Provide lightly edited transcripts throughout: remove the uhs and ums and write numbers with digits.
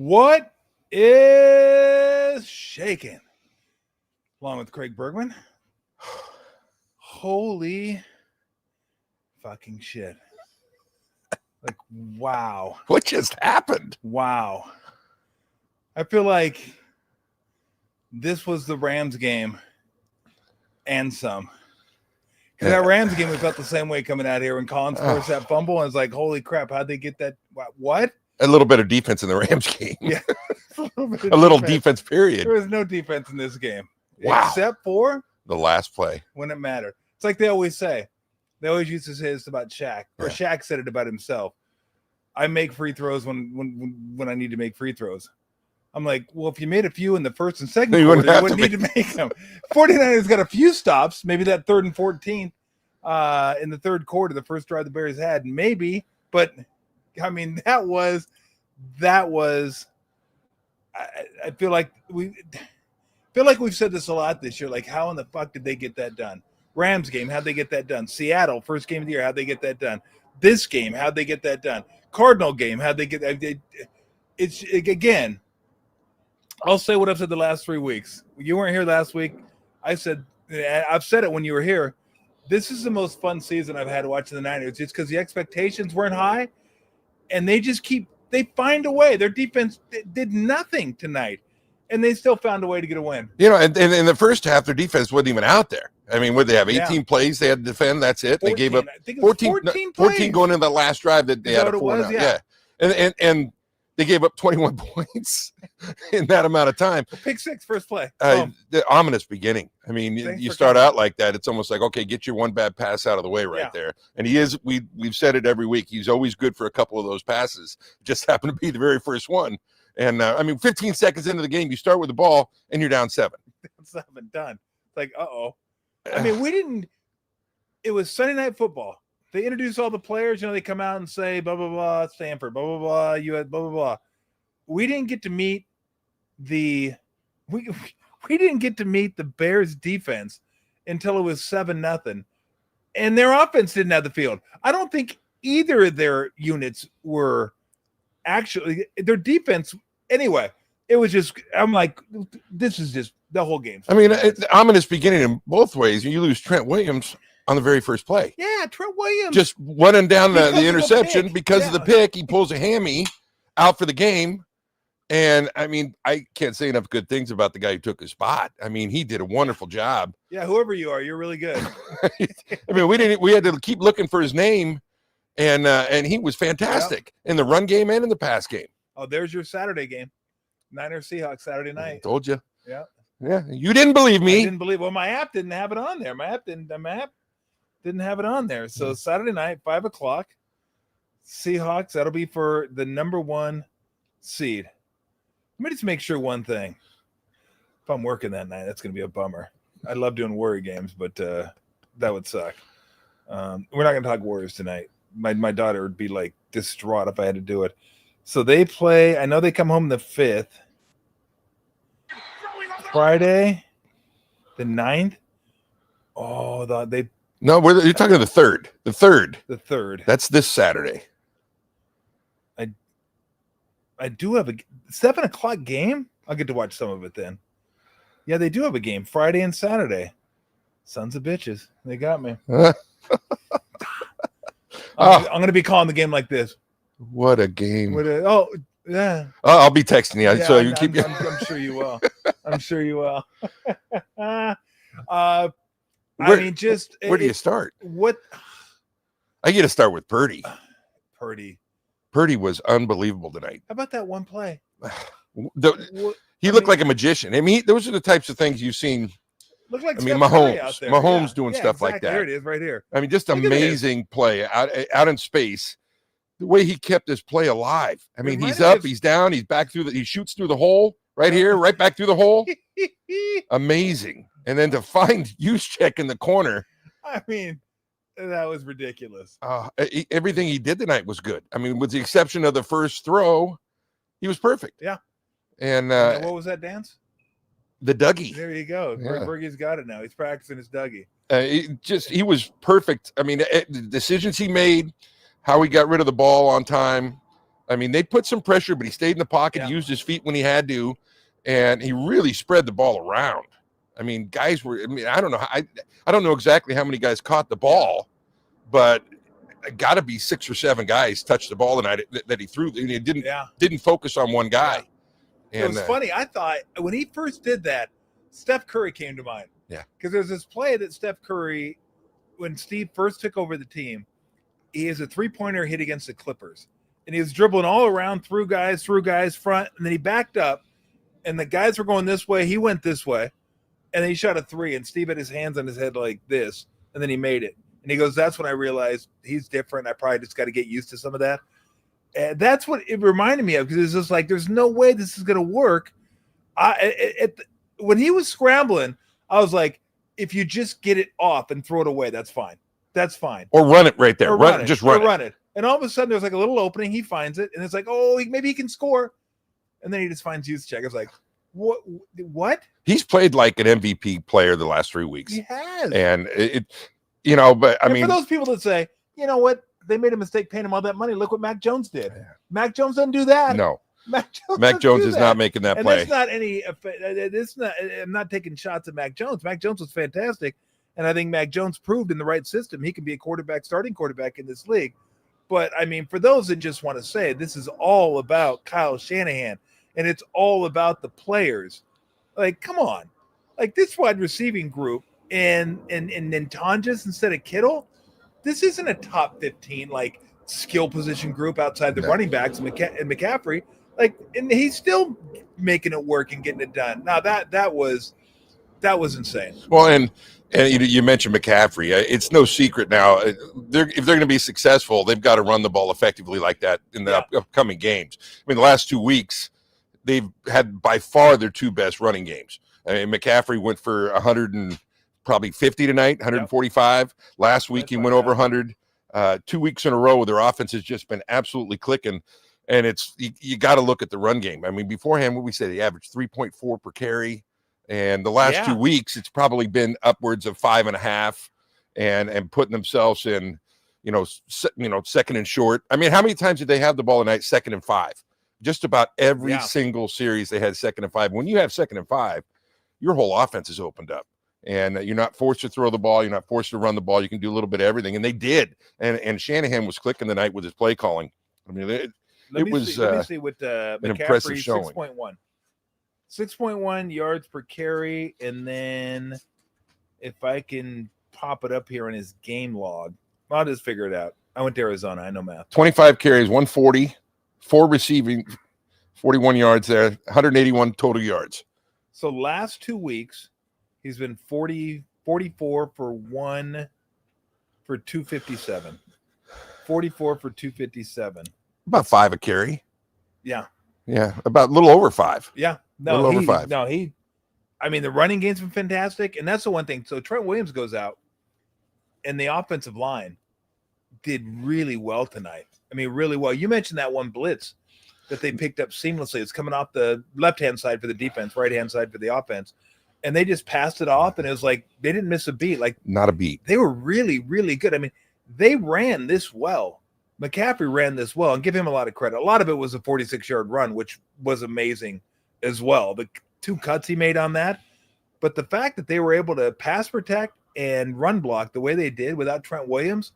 What is shaking? Along with Craig Bergman. Holy fucking shit. Like, wow. What just happened? Wow. I feel like this was the Rams game and some. Because that Rams game, we felt the same way coming out here when Collins forced that fumble. And it's like, holy crap, how'd they get that? What? A little bit of defense in the Rams game. Yeah. a little defense, period. There was no defense in this game. Wow. Except for the last play. When it mattered. It's like they always say. They always used to say this about Shaq. Or Shaq said it about himself. I make free throws when I need to make free throws. I'm like, well, if you made a few in the first and second quarter, you wouldn't need to make them. 49ers got a few stops, maybe that 3rd and 14th in the third quarter, the first drive the Bears had, maybe. But, I mean, that was I feel like we've said this a lot this year. Like, how in the fuck did they get that done? Rams game, how'd they get that done? Seattle, first game of the year, how'd they get that done? This game, how'd they get that done? Cardinal game, how'd they get that? Again, I'll say what I've said the last 3 weeks. You weren't here last week. I've said it when you were here. This is the most fun season I've had watching the Niners. It's because the expectations weren't high, and they find a way. Their defense did nothing tonight, and they still found a way to get a win. You know, and in the first half, their defense wasn't even out there. I mean, would they have 18 plays they had to defend? That's it. 14, they gave up 14 going into the last drive that they had a 4 Yeah. And they gave up 21 points in that amount of time. Pick 6, first play. The ominous beginning. I mean, you start out like that. It's almost like, okay, get your one bad pass out of the way there. And he is, we've said it every week. He's always good for a couple of those passes. Just happened to be the very first one. And I mean, 15 seconds into the game, you start with the ball and you're down 7. Done. It's like, uh-oh. I mean, it was Sunday Night Football. They introduce all the players, they come out and say, blah, blah, blah, Stanford, blah, blah, blah, you had blah, blah, blah. We didn't get to meet we didn't get to meet the Bears defense until it was 7-0. And their offense didn't have the field. I don't think either of their units were actually their defense. Anyway, it was just, I'm like, this is just the whole game. I mean, it's ominous beginning in both ways. You lose Trent Williams on the very first play. Yeah, Trent Williams. Just running down the interception because of the pick. He pulls a hammy out for the game. And, I mean, I can't say enough good things about the guy who took his spot. I mean, he did a wonderful job. Yeah, whoever you are, you're really good. I mean, we had to keep looking for his name, and he was fantastic in the run game and in the pass game. Oh, there's your Saturday game. Niners Seahawks Saturday night. I told you. Yeah. Yeah, you didn't believe me. I didn't believe. Well, my app didn't have it on there. My app didn't have it on there. So Saturday night, 5:00, Seahawks. That'll be for the number 1 seed. Let me just make sure one thing. If I'm working that night, that's going to be a bummer. I love doing Warrior games, but that would suck. We're not going to talk Warriors tonight. My daughter would be like distraught if I had to do it. So they play. I know they come home the 5th. Friday, the 9th. Oh, No, you're talking the 3rd. The 3rd. The 3rd. That's this Saturday. I do have a 7:00 game. I'll get to watch some of it then. Yeah, they do have a game Friday and Saturday. Sons of bitches. They got me. I'm going to be calling the game like this. What a game. Yeah. I'll be texting you. Yeah, So you keep. I'm sure you will. I'm sure you will. Where do you start? I get to start with Purdy. Purdy was unbelievable tonight. How about that one play? He looked like a magician. I mean, those are the types of things you've seen. Look like Mahomes doing stuff exactly. like that. There it is, right here. I mean, just amazing play out in space. The way he kept his play alive. I mean, he's up, he's down, he's back through he shoots through the hole right here, right back through the hole. Amazing. And then to find Juszczyk in the corner. I mean, that was ridiculous. Everything he did tonight was good. I mean, with the exception of the first throw, he was perfect. Yeah. And what was that dance? The Dougie. There you go. Yeah. Bergie's got it now. He's practicing his Dougie. He was perfect. I mean, the decisions he made, how he got rid of the ball on time, I mean, they put some pressure, but he stayed in the pocket, used his feet when he had to, and he really spread the ball around. I mean, guys were. I mean, I don't know. I don't know exactly how many guys caught the ball, but got to be 6 or 7 guys touched the ball tonight that he threw. And he didn't focus on one guy. Yeah. And, it was funny. I thought when he first did that, Steph Curry came to mind. Yeah, because there's this play that Steph Curry, when Steve first took over the team, he has a 3-pointer hit against the Clippers, and he was dribbling all around through guys, front, and then he backed up, and the guys were going this way. He went this way, and then he shot a 3, and Steve had his hands on his head like this, and then he made it. And he goes, that's when I realized he's different. I probably just got to get used to some of that. And that's what it reminded me of, because it's just like, there's no way this is going to work. When he was scrambling, I was like, if you just get it off and throw it away, that's fine. That's fine. Or run it right there. Run it. And all of a sudden, there's like a little opening. He finds it, and it's like, oh, maybe he can score. And then he just finds youth check. I was like, what? He's played like an MVP player the last 3 weeks. He has. And but I mean, for those people that say, you know what, they made a mistake paying him all that money. Look what Mac Jones did. Yeah. Mac Jones doesn't do that. No. Mac Jones is not making that play. That's not any. It's not. I'm not taking shots at Mac Jones. Mac Jones was fantastic, and I think Mac Jones proved in the right system he can be a starting quarterback in this league. But I mean, for those that just want to say this is all about Kyle Shanahan and it's all about the players, like, come on, like this wide receiving group and Tonjes instead of Kittle, this isn't a top 15 like skill position group outside the running backs and McCaffrey. Like, and he's still making it work and getting it done. Now that was insane. Well, and you mentioned McCaffrey. It's no secret now. If they're going to be successful, they've got to run the ball effectively like that in the upcoming games. I mean, the last 2 weeks, they've had by far their 2 best running games. I mean, McCaffrey went for 150 tonight, 145. Last week he went over 100. 2 weeks in a row, their offense has just been absolutely clicking. And it's you got to look at the run game. I mean, beforehand, what we say, they averaged 3.4 per carry. And the last 2 weeks, it's probably been upwards of 5.5 and putting themselves in, second and short. I mean, how many times did they have the ball tonight, 2nd and 5? Just about every single series they had 2nd and 5. When you have 2nd and 5, your whole offense is opened up. And you're not forced to throw the ball. You're not forced to run the ball. You can do a little bit of everything. And they did. And Shanahan was clicking tonight with his play calling. I mean, let me see what an impressive showing. 6.1 yards per carry. And then if I can pop it up here on his game log, I'll just figure it out. I went to Arizona. I know math. 25 carries, 140, 4 receiving, 41 yards there, 181 total yards. So last 2 weeks, he's been 44 for 257. 44 for 257. About 5 a carry. Yeah. Yeah. About a little over 5. Yeah. No, over 5. I mean, the running game's been fantastic. And that's the one thing. So Trent Williams goes out and the offensive line did really well tonight. I mean, really well. You mentioned that one blitz that they picked up seamlessly. It's coming off the left-hand side for the defense, right-hand side for the offense. And they just passed it off, and it was like they didn't miss a beat. Like, not a beat. They were really, really good. I mean, they ran this well. McCaffrey ran this well, and give him a lot of credit. A lot of it was a 46-yard run, which was amazing as well. The 2 cuts he made on that. But the fact that they were able to pass protect and run block the way they did without Trent Williams,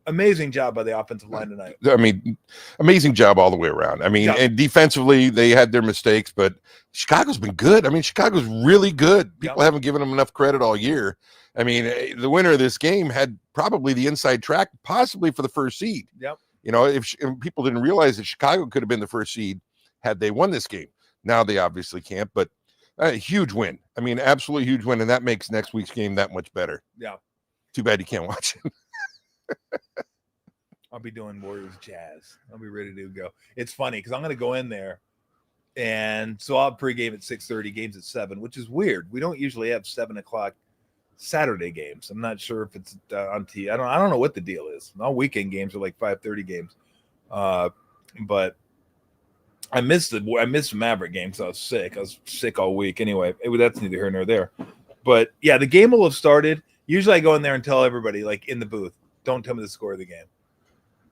amazing job by the offensive line tonight. I mean, amazing job all the way around. I mean, and defensively, they had their mistakes, but Chicago's been good. I mean, Chicago's really good. People haven't given them enough credit all year. I mean, the winner of this game had probably the inside track, possibly for the first seed. Yep. If people didn't realize that Chicago could have been the first seed had they won this game. Now they obviously can't, but a huge win. I mean, absolutely huge win, and that makes next week's game that much better. Yeah. Too bad you can't watch it. I'll be doing Warriors Jazz. I'll be ready to go. It's funny because I'm going to go in there, and so I'll pregame at 6:30, games at 7, which is weird. We don't usually have 7 o'clock Saturday games. I'm not sure if it's on TV. I don't know what the deal is. All weekend games are like 5:30 games, but I missed the Maverick game because I was sick. I was sick all week. Anyway, that's neither here nor there. But yeah, the game will have started. Usually I go in there and tell everybody, like in the booth, don't tell me the score of the game.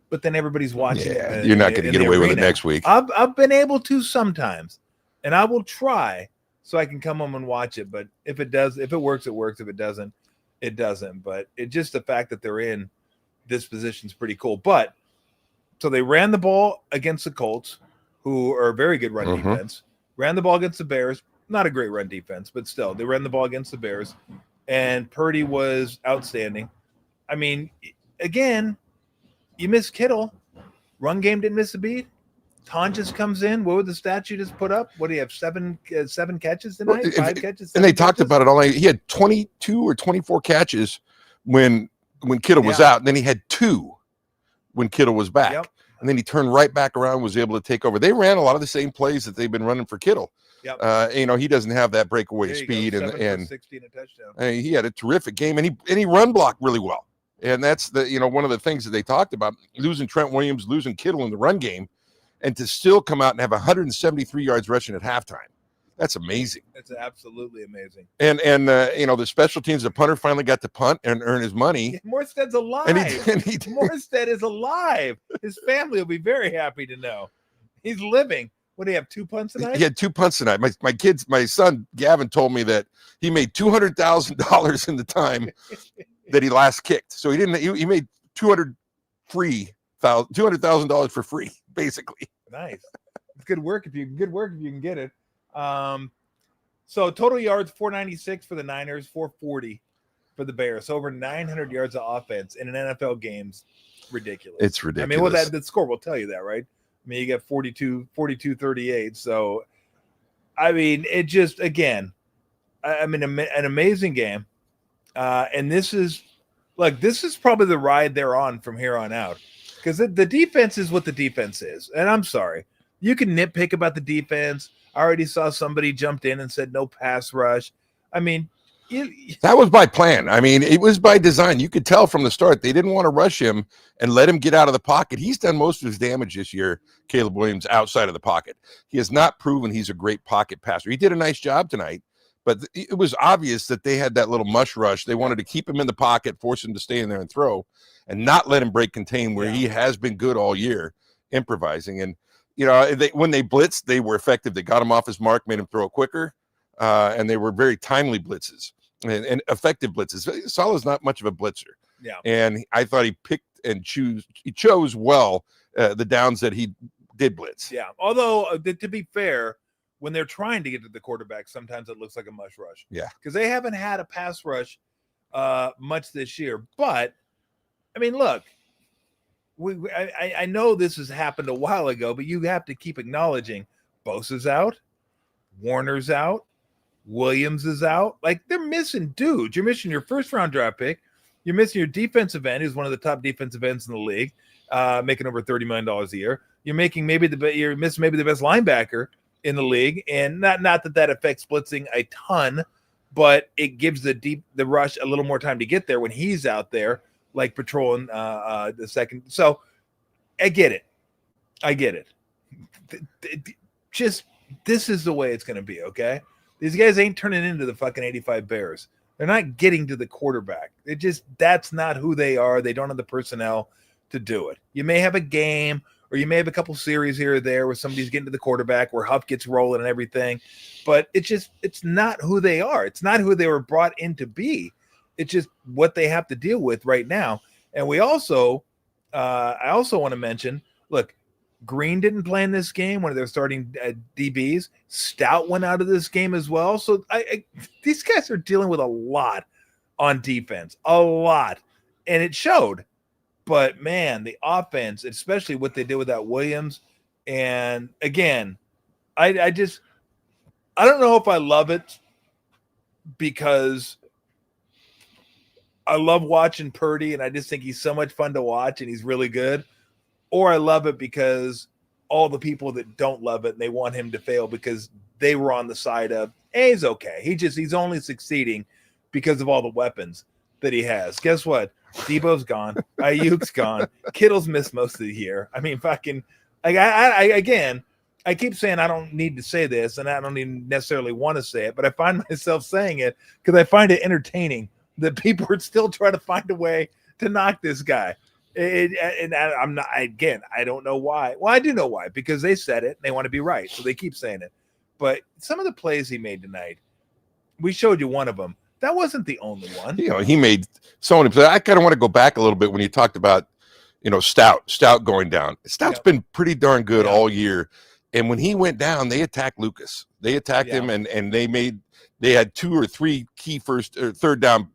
but then everybody's watching Yeah, it. you're not going to get away with it next week. I've been able to sometimes, and I will try so I can come home and watch it. But if it works, it works. If it doesn't, it doesn't. But it just the fact that they're in this position is pretty cool. But so they ran the ball against the Colts, who are a very good run defense. Ran the ball against the Bears, not a great run defense, but still they ran the ball against the Bears, and Purdy was outstanding. I mean, again, you miss Kittle. Run game didn't miss a beat. Tonjes comes in. What would the stat you just put up? What do you have? Seven catches tonight? Well, 5 catches? And they talked about it all night. He had 22 or 24 catches when Kittle was out. And then he had 2 when Kittle was back. Yep. And then he turned right back around, was able to take over. They ran a lot of the same plays that they've been running for Kittle. Yep. He doesn't have that breakaway speed, and 60 and a touchdown. He had a terrific game, and he run blocked really well. And that's one of the things that they talked about, losing Trent Williams, losing Kittle in the run game, and to still come out and have 173 yards rushing at halftime. That's amazing. That's absolutely amazing. And the special teams, the punter finally got to punt and earn his money. Yeah, Morstead's alive. Morstead is alive. His family will be very happy to know. He's living. What do you have, 2 punts tonight? He had 2 punts tonight. My son Gavin told me that he made $200,000 in the time that he last kicked. So he made $200,000 for free, basically. Nice. It's good work if you can get it. So total yards 496 for the Niners, 440 for the Bears. So over 900 yards of offense in an NFL game's ridiculous. It's ridiculous. I mean, the score will tell you that, right? I mean, you get 42-38. So, I mean, it just, again, an amazing game. And this is probably the ride they're on from here on out. Because the defense is what the defense is. And I'm sorry. You can nitpick about the defense. I already saw somebody jumped in and said no pass rush. I mean, that was by plan. I mean, it was by design. You could tell from the start they didn't want to rush him and let him get out of the pocket. He's done most of his damage this year, Caleb Williams, outside of the pocket. He has not proven he's a great pocket passer. He did a nice job tonight, but it was obvious that they had that little mush rush. They wanted to keep him in the pocket, force him to stay in there and throw, and not let him break contain where he has been good all year, improvising. And, when they blitzed, they were effective. They got him off his mark, made him throw quicker, and they were very timely blitzes. And effective blitzes. Salah's not much of a blitzer. Yeah. And I thought he picked and chose well the downs that he did blitz. Yeah. Although, to be fair, when they're trying to get to the quarterback, sometimes it looks like a mush rush. Yeah. Because they haven't had a pass rush much this year. But, I mean, look, I know this has happened a while ago, but you have to keep acknowledging Bosa's out, Warner's out, Williams is out. Like, they're missing dudes. You're missing your first-round draft pick. You're missing your defensive end, who's one of the top defensive ends in the league, making over $30 million a year. You're missing maybe the best linebacker in the league, and not that affects blitzing a ton, but it gives the rush a little more time to get there when he's out there, like patrolling the second. So I get it. Just this is the way it's going to be. Okay. These guys ain't turning into the fucking 85 Bears. They're not getting to the quarterback. That's not who they are. They don't have the personnel to do it. You may have a game or you may have a couple series here or there where somebody's getting to the quarterback, where Huff gets rolling and everything, but it's not who they are. It's not who they were brought in to be. It's just what they have to deal with right now. And I also want to mention, look, Green didn't play in this game, one of their starting DBs. Stout went out of this game as well. So these guys are dealing with a lot on defense, a lot. And it showed. But, man, the offense, especially what they did with that Williams. And, again, I don't know if I love it because I love watching Purdy, and I just think he's so much fun to watch, and he's really good. Or I love it because all the people that don't love it, and they want him to fail because they were on the side of, hey, he's okay. He's only succeeding because of all the weapons that he has. Guess what? Debo's gone. Ayuk's gone. Kittle's missed most of the year. I mean, fucking, I keep saying I don't need to say this, and I don't even necessarily want to say it, but I find myself saying it because I find it entertaining that people are still trying to find a way to knock this guy. I'm not, again, I don't know why. Well, I do know why, because they said it and they want to be right. So they keep saying it. But some of the plays he made tonight, we showed you one of them. That wasn't the only one. He made so many plays. I kind of want to go back a little bit when you talked about, Stout going down. Stout's been pretty darn good all year. And when he went down, they attacked Lucas. They attacked him, and they had 2 or 3 key first or third down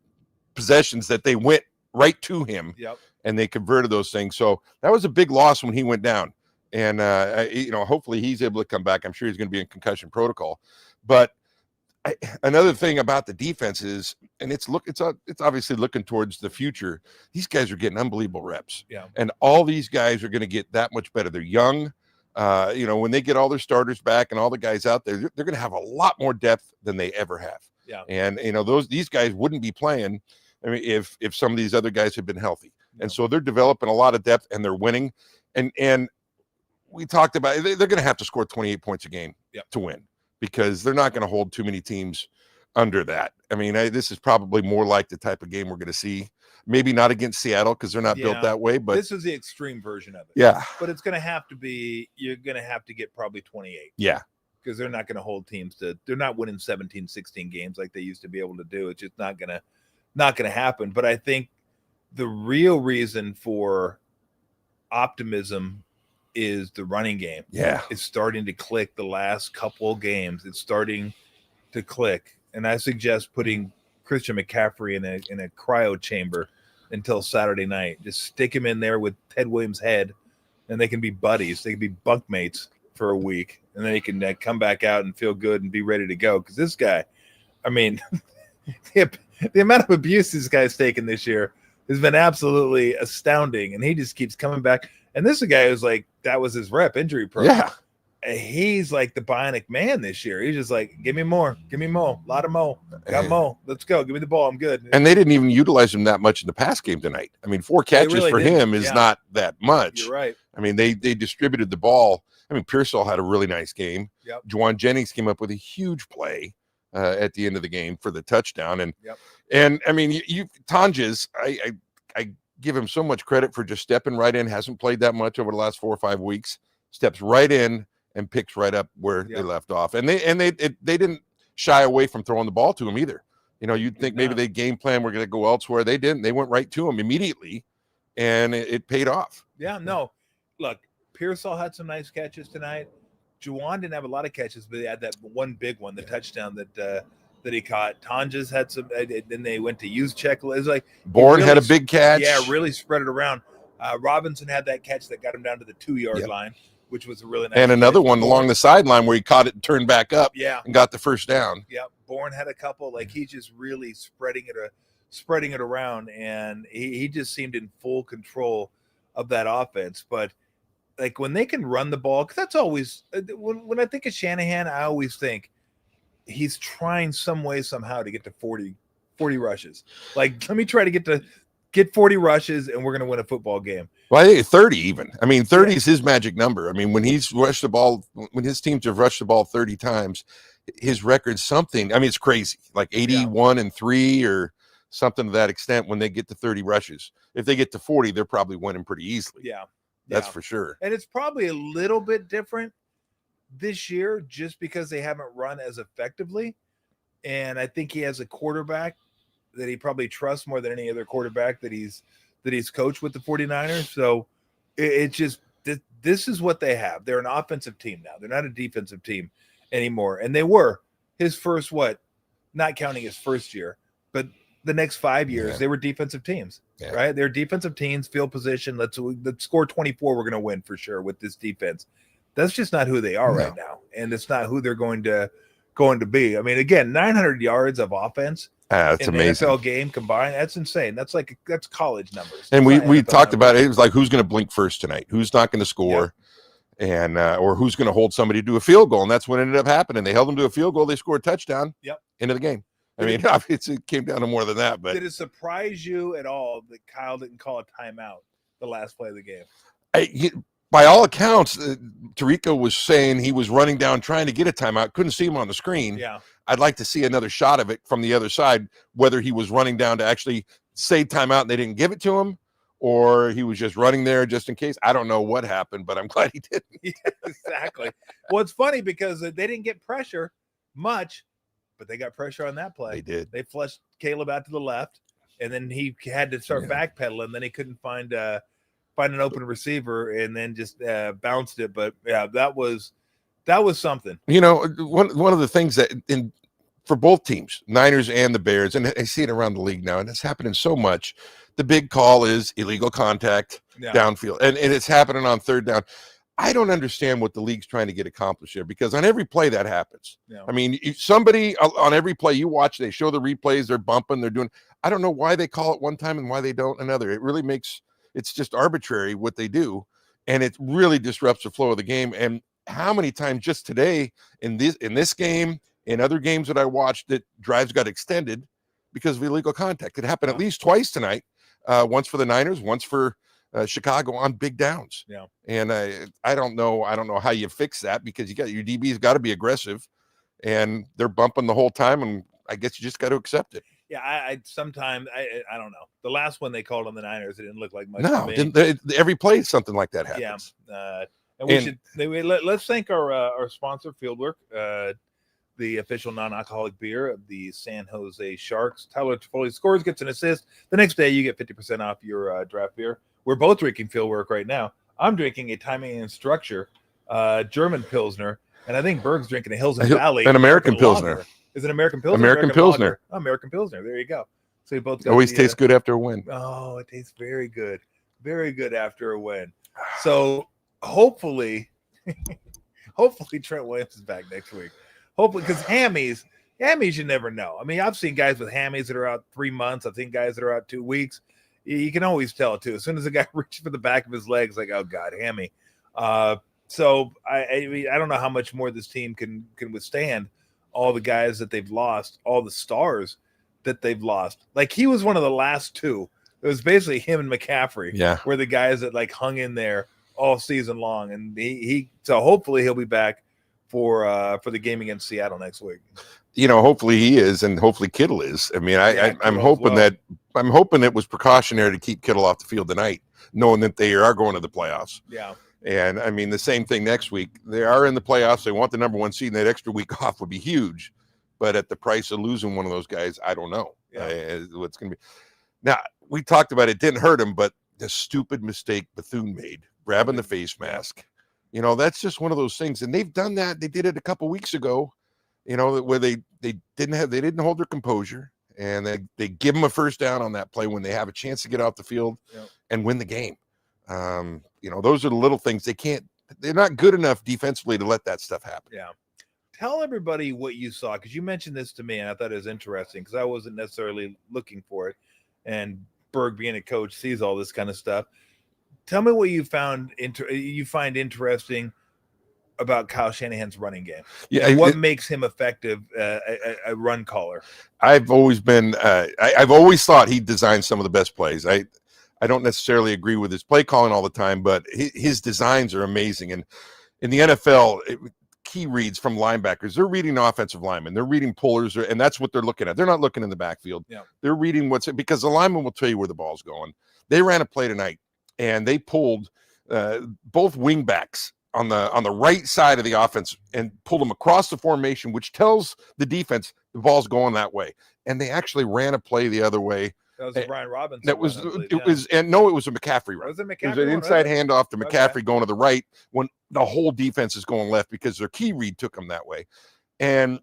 possessions that they went right to him. And they converted those things. So that was a big loss when he went down. And, hopefully he's able to come back. I'm sure he's going to be in concussion protocol. But another thing about the defense is, and it's obviously looking towards the future, these guys are getting unbelievable reps. And all these guys are going to get that much better. They're young. When they get all their starters back and all the guys out there, they're going to have a lot more depth than they ever have. And, these guys wouldn't be playing, if some of these other guys had been healthy. And so they're developing a lot of depth and they're winning. And we talked about, they're going to have to score 28 points a game to win, because they're not going to hold too many teams under that. This is probably more like the type of game we're going to see. Maybe not against Seattle, because they're not built that way. But this is the extreme version of it. But it's going to have to be, you're going to have to get probably 28. Because they're not going to hold teams they're not winning 17, 16 games like they used to be able to do. It's just not going to happen. But I think the real reason for optimism is the running game. It's starting to click the last couple of games. It's starting to click. And I suggest putting Christian McCaffrey in a cryo chamber until Saturday night. Just stick him in there with Ted Williams' head, and they can be buddies. They can be bunkmates for a week, and then he can come back out and feel good and be ready to go. Because this guy, the amount of abuse this guy's taken this year has been absolutely astounding, and he just keeps coming back. And this is a guy who's like, that was his rep injury program. He's like the bionic man this year. He's just like, give me more, a lot of mo, got mo, let's go, give me the ball, I'm good. And they didn't even utilize him that much in the pass game tonight. 4 catches really for him is not that much. You're right. They distributed the ball. Pearsall had a really nice game. Juwan Jennings came up with a huge play at the end of the game for the touchdown. And Tonjes, I give him so much credit for just stepping right in. Hasn't played that much over the last 4 or 5 weeks. Steps right in and picks right up where they left off. And they didn't shy away from throwing the ball to him either. You'd think maybe they game plan, we're going to go elsewhere. They didn't. They went right to him immediately, and it paid off. Look, Pearsall had some nice catches tonight. Juwan didn't have a lot of catches, but he had that one big one, the touchdown that he caught. Tonjes had some. Then they went to Juszczyk. It was like Bourne had a big catch. Really spread it around. Robinson had that catch that got him down to the 2-yard line, which was a really nice. And another one along the sideline where he caught it and turned back up. And got the first down. Bourne had a couple. Like, he's just really spreading it around, and he just seemed in full control of that offense. But like, when they can run the ball, because that's always when I think of Shanahan, I always think he's trying some way, somehow, to get to 40 rushes. Like, let me try to get 40 rushes, and we're going to win a football game. Well, I think 30 even. 30 is his magic number. When he's rushed the ball, when his teams have rushed the ball 30 times, his record's something. It's crazy, like 81-3 or something to that extent when they get to 30 rushes. If they get to 40, they're probably winning pretty easily. That's for sure. And it's probably a little bit different this year just because they haven't run as effectively. And I think he has a quarterback that he probably trusts more than any other quarterback that he's coached with the 49ers. So it's just, this is what they have. They're an offensive team now. They're not a defensive team anymore. And they were his first, not counting his first year, but the next 5 years, they were defensive teams, right? They're defensive teams, field position. Let's score 24. We're going to win for sure with this defense. That's just not who they are right now. And it's not who they're going to be. Again, 900 yards of offense. That's amazing. NFL game combined. That's insane. That's college numbers. And we talked about it. It was like, who's going to blink first tonight? Who's not going to score? And or who's going to hold somebody to a field goal? And that's what ended up happening. They held them to a field goal. They scored a touchdown. Into the game. It came down to more than that. But did it surprise you at all that Kyle didn't call a timeout the last play of the game? By all accounts, Tirico was saying he was running down trying to get a timeout. Couldn't see him on the screen. I'd like to see another shot of it from the other side, whether he was running down to actually say timeout and they didn't give it to him, or he was just running there just in case. I don't know what happened, but I'm glad he didn't. Yeah, exactly. Well, it's funny because they didn't get pressure much, but they got pressure on that play. They did. They flushed Caleb out to the left, and then he had to start backpedaling. Then he couldn't find an open receiver, and then just bounced it. But yeah, that was something. You know, one of the things that for both teams, Niners and the Bears, and I see it around the league now, and it's happening so much. The big call is illegal contact downfield, and it's happening on third down. I don't understand what the league's trying to get accomplished here, because on every play that happens. Yeah. I mean, somebody on every play you watch, they show the replays, they're bumping, they're doing. I don't know why they call it one time and why they don't another. It really it's just arbitrary what they do, and it really disrupts the flow of the game. And how many times just today in this game, in other games that I watched, that drives got extended because of illegal contact. It happened at least twice tonight. Once for the Niners, once for Chicago on big downs. Yeah. And I don't know how you fix that, because your DB's got to be aggressive, and they're bumping the whole time, and I guess you just got to accept it. Yeah, I sometimes I don't know. The last one they called on the Niners, it didn't look like much. No, every play something like that happens. Yeah. Let's thank our sponsor, Fieldwork, the official non-alcoholic beer of the San Jose Sharks. Tyler Toffoli scores, gets an assist. The next day, you get 50% off your draft beer. We're both drinking Fieldwork right now. I'm drinking a Timing and Structure German Pilsner, and I think Berg's drinking a Hills and Valley. An American Pilsner. Is it American Pilsner? American Pilsner. Oh, American Pilsner. There you go. So you both got always tastes good after a win. Oh, it tastes very good. Very good after a win. So hopefully Trent Williams is back next week. Hopefully, because hammies, you never know. I mean, I've seen guys with hammies that are out 3 months. I've seen guys that are out 2 weeks. You can always tell, too. As soon as a guy reaches for the back of his legs, like, oh, God, hammy. So I don't know how much more this team can withstand all the guys that they've lost, all the stars that they've lost. Like, he was one of the last two. It was basically him and McCaffrey were the guys that, like, hung in there all season long. And so hopefully he'll be back for the game against Seattle next week. You know, hopefully he is, and hopefully Kittle is. I mean, I'm hoping I'm hoping it was precautionary to keep Kittle off the field tonight, knowing that they are going to the playoffs. Yeah. And I mean, the same thing next week. They are in the playoffs. They want the number 1 seed, and that extra week off would be huge. But at the price of losing one of those guys, I don't know what's going to be. Now, we talked about it didn't hurt him, but the stupid mistake Bethune made, grabbing the face mask. You know, that's just one of those things. And they've done that. They did it a couple weeks ago, you know, where they didn't hold their composure, and they give them a first down on that play when they have a chance to get off the field and win the game. You know, those are the little things they're not good enough defensively to let that stuff happen. Yeah. Tell everybody what you saw, because you mentioned this to me, and I thought it was interesting because I wasn't necessarily looking for it. And Berg, being a coach, sees all this kind of stuff. Tell me what you find interesting about Kyle Shanahan's running game. Yeah, what makes him effective, a run caller? I've always thought he designed some of the best plays. I don't necessarily agree with his play calling all the time, but his designs are amazing. And in the NFL, key reads from linebackers, they're reading offensive linemen, they're reading pullers, and that's what they're looking at. They're not looking in the backfield. Yeah. They're reading because the lineman will tell you where the ball's going. They ran a play tonight, and they pulled both wing backs on the right side of the offense and pulled them across the formation, which tells the defense the ball's going that way. And they actually ran a play the other way. That was a Brian Robinson. It was a McCaffrey run. Was it McCaffrey? It was an inside handoff to McCaffrey going to the right when the whole defense is going left because their key read took them that way. And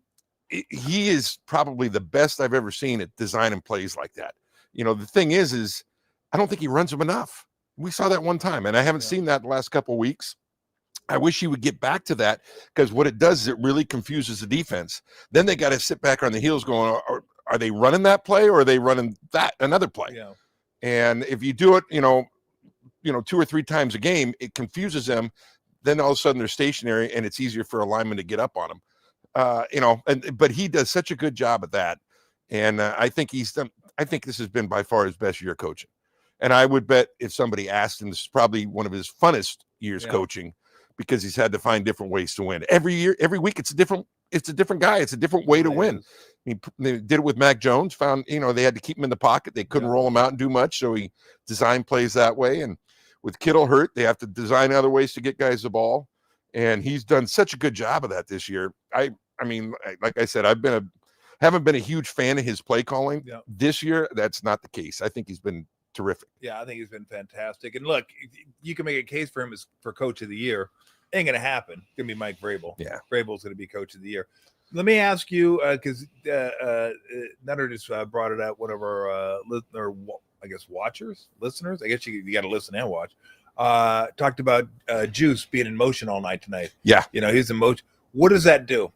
he is probably the best I've ever seen at designing plays like that. You know, the thing is I don't think he runs them enough. We saw that one time, and I haven't seen that the last couple of weeks. I wish he would get back to that, because what it does is it really confuses the defense. Then they got to sit back on the heels going, are they running that play, or are they running another play? Yeah. And if you do it, you know, 2 or 3 times a game, it confuses them. Then all of a sudden they're stationary, and it's easier for a lineman to get up on them. But he does such a good job at that. And I think this has been by far his best year coaching. And I would bet if somebody asked him, this is probably one of his funnest years coaching, because he's had to find different ways to win. Every year, every week, it's a different guy. It's a different way to win. mean, they did it with Mac Jones. Found, they had to keep him in the pocket. They couldn't roll him out and do much, so he designed plays that way. And with Kittle hurt, they have to design other ways to get guys the ball. And he's done such a good job of that this year. I mean, like I said, haven't been a huge fan of his play calling. This year. That's not the case. I think he's been terrific. Yeah, I think he's been fantastic. And look, you can make a case for him as for coach of the year. Ain't going to happen. It's going to be Mike Vrabel. Yeah. Vrabel's going to be coach of the year. Let me ask you, because Nutter just brought it out, one of our, listeners. I guess you got to listen and watch. Talked about Juice being in motion all night tonight. Yeah. He's in motion. What does that do?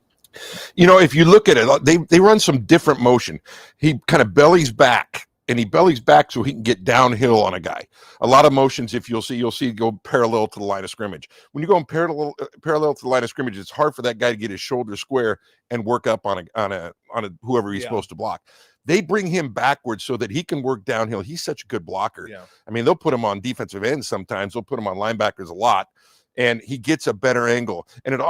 If you look at it, they run some different motion. He kind of bellies back. And he bellies back so he can get downhill on a guy. A lot of motions, if you'll see go parallel to the line of scrimmage. When you go in parallel to the line of scrimmage, it's hard for that guy to get his shoulder square and work up on a whoever he's supposed to block. They bring him backwards so that he can work downhill. He's such a good blocker. Yeah. I mean, they'll put him on defensive ends sometimes. They'll put him on linebackers a lot. And he gets a better angle. And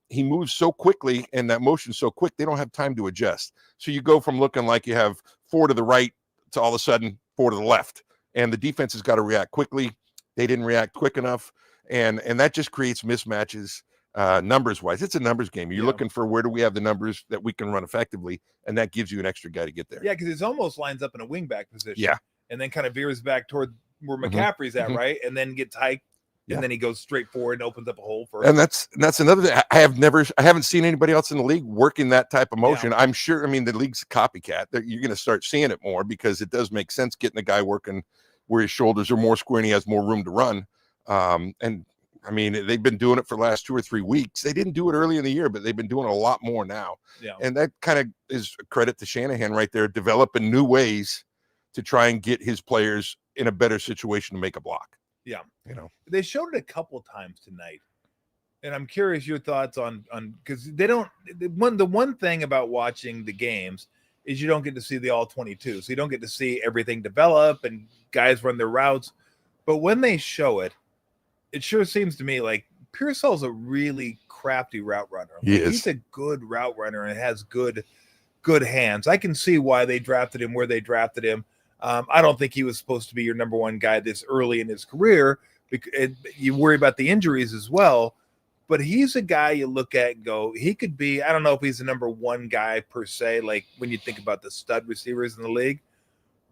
he moves so quickly, and that motion's so quick, they don't have time to adjust. So you go from looking like you have 4 to the right to all of a sudden 4 to the left, and the defense has got to react quickly. They didn't react quick enough, and that just creates mismatches numbers wise. It's a numbers game. You're looking for where do we have the numbers that we can run effectively, and that gives you an extra guy to get there. Yeah, because it almost lines up in a wingback position. Yeah, and then kind of veers back toward where McCaffrey's at, right, and then gets hiked. And then he goes straight forward and opens up a hole for. And that's another thing. I haven't seen anybody else in the league working that type of motion. I'm sure. I mean, the league's a copycat. You're going to start seeing it more because it does make sense getting the guy working where his shoulders are more square and he has more room to run. And I mean, they've been doing it for the last 2 or 3 weeks. They didn't do it early in the year, but they've been doing it a lot more now. Yeah. And that kind of is a credit to Shanahan right there, developing new ways to try and get his players in a better situation to make a block. Yeah. They showed it a couple times tonight. And I'm curious your thoughts on because they don't the one thing about watching the games is you don't get to see the all 22. So you don't get to see everything develop and guys run their routes. But when they show it, it sure seems to me like Pearsall's a really crafty route runner. He's a good route runner and has good hands. I can see why they drafted him where they drafted him. I don't think he was supposed to be your number one guy this early in his career. You worry about the injuries as well, but he's a guy you look at and go, he could be, I don't know if he's the number one guy per se, like when you think about the stud receivers in the league,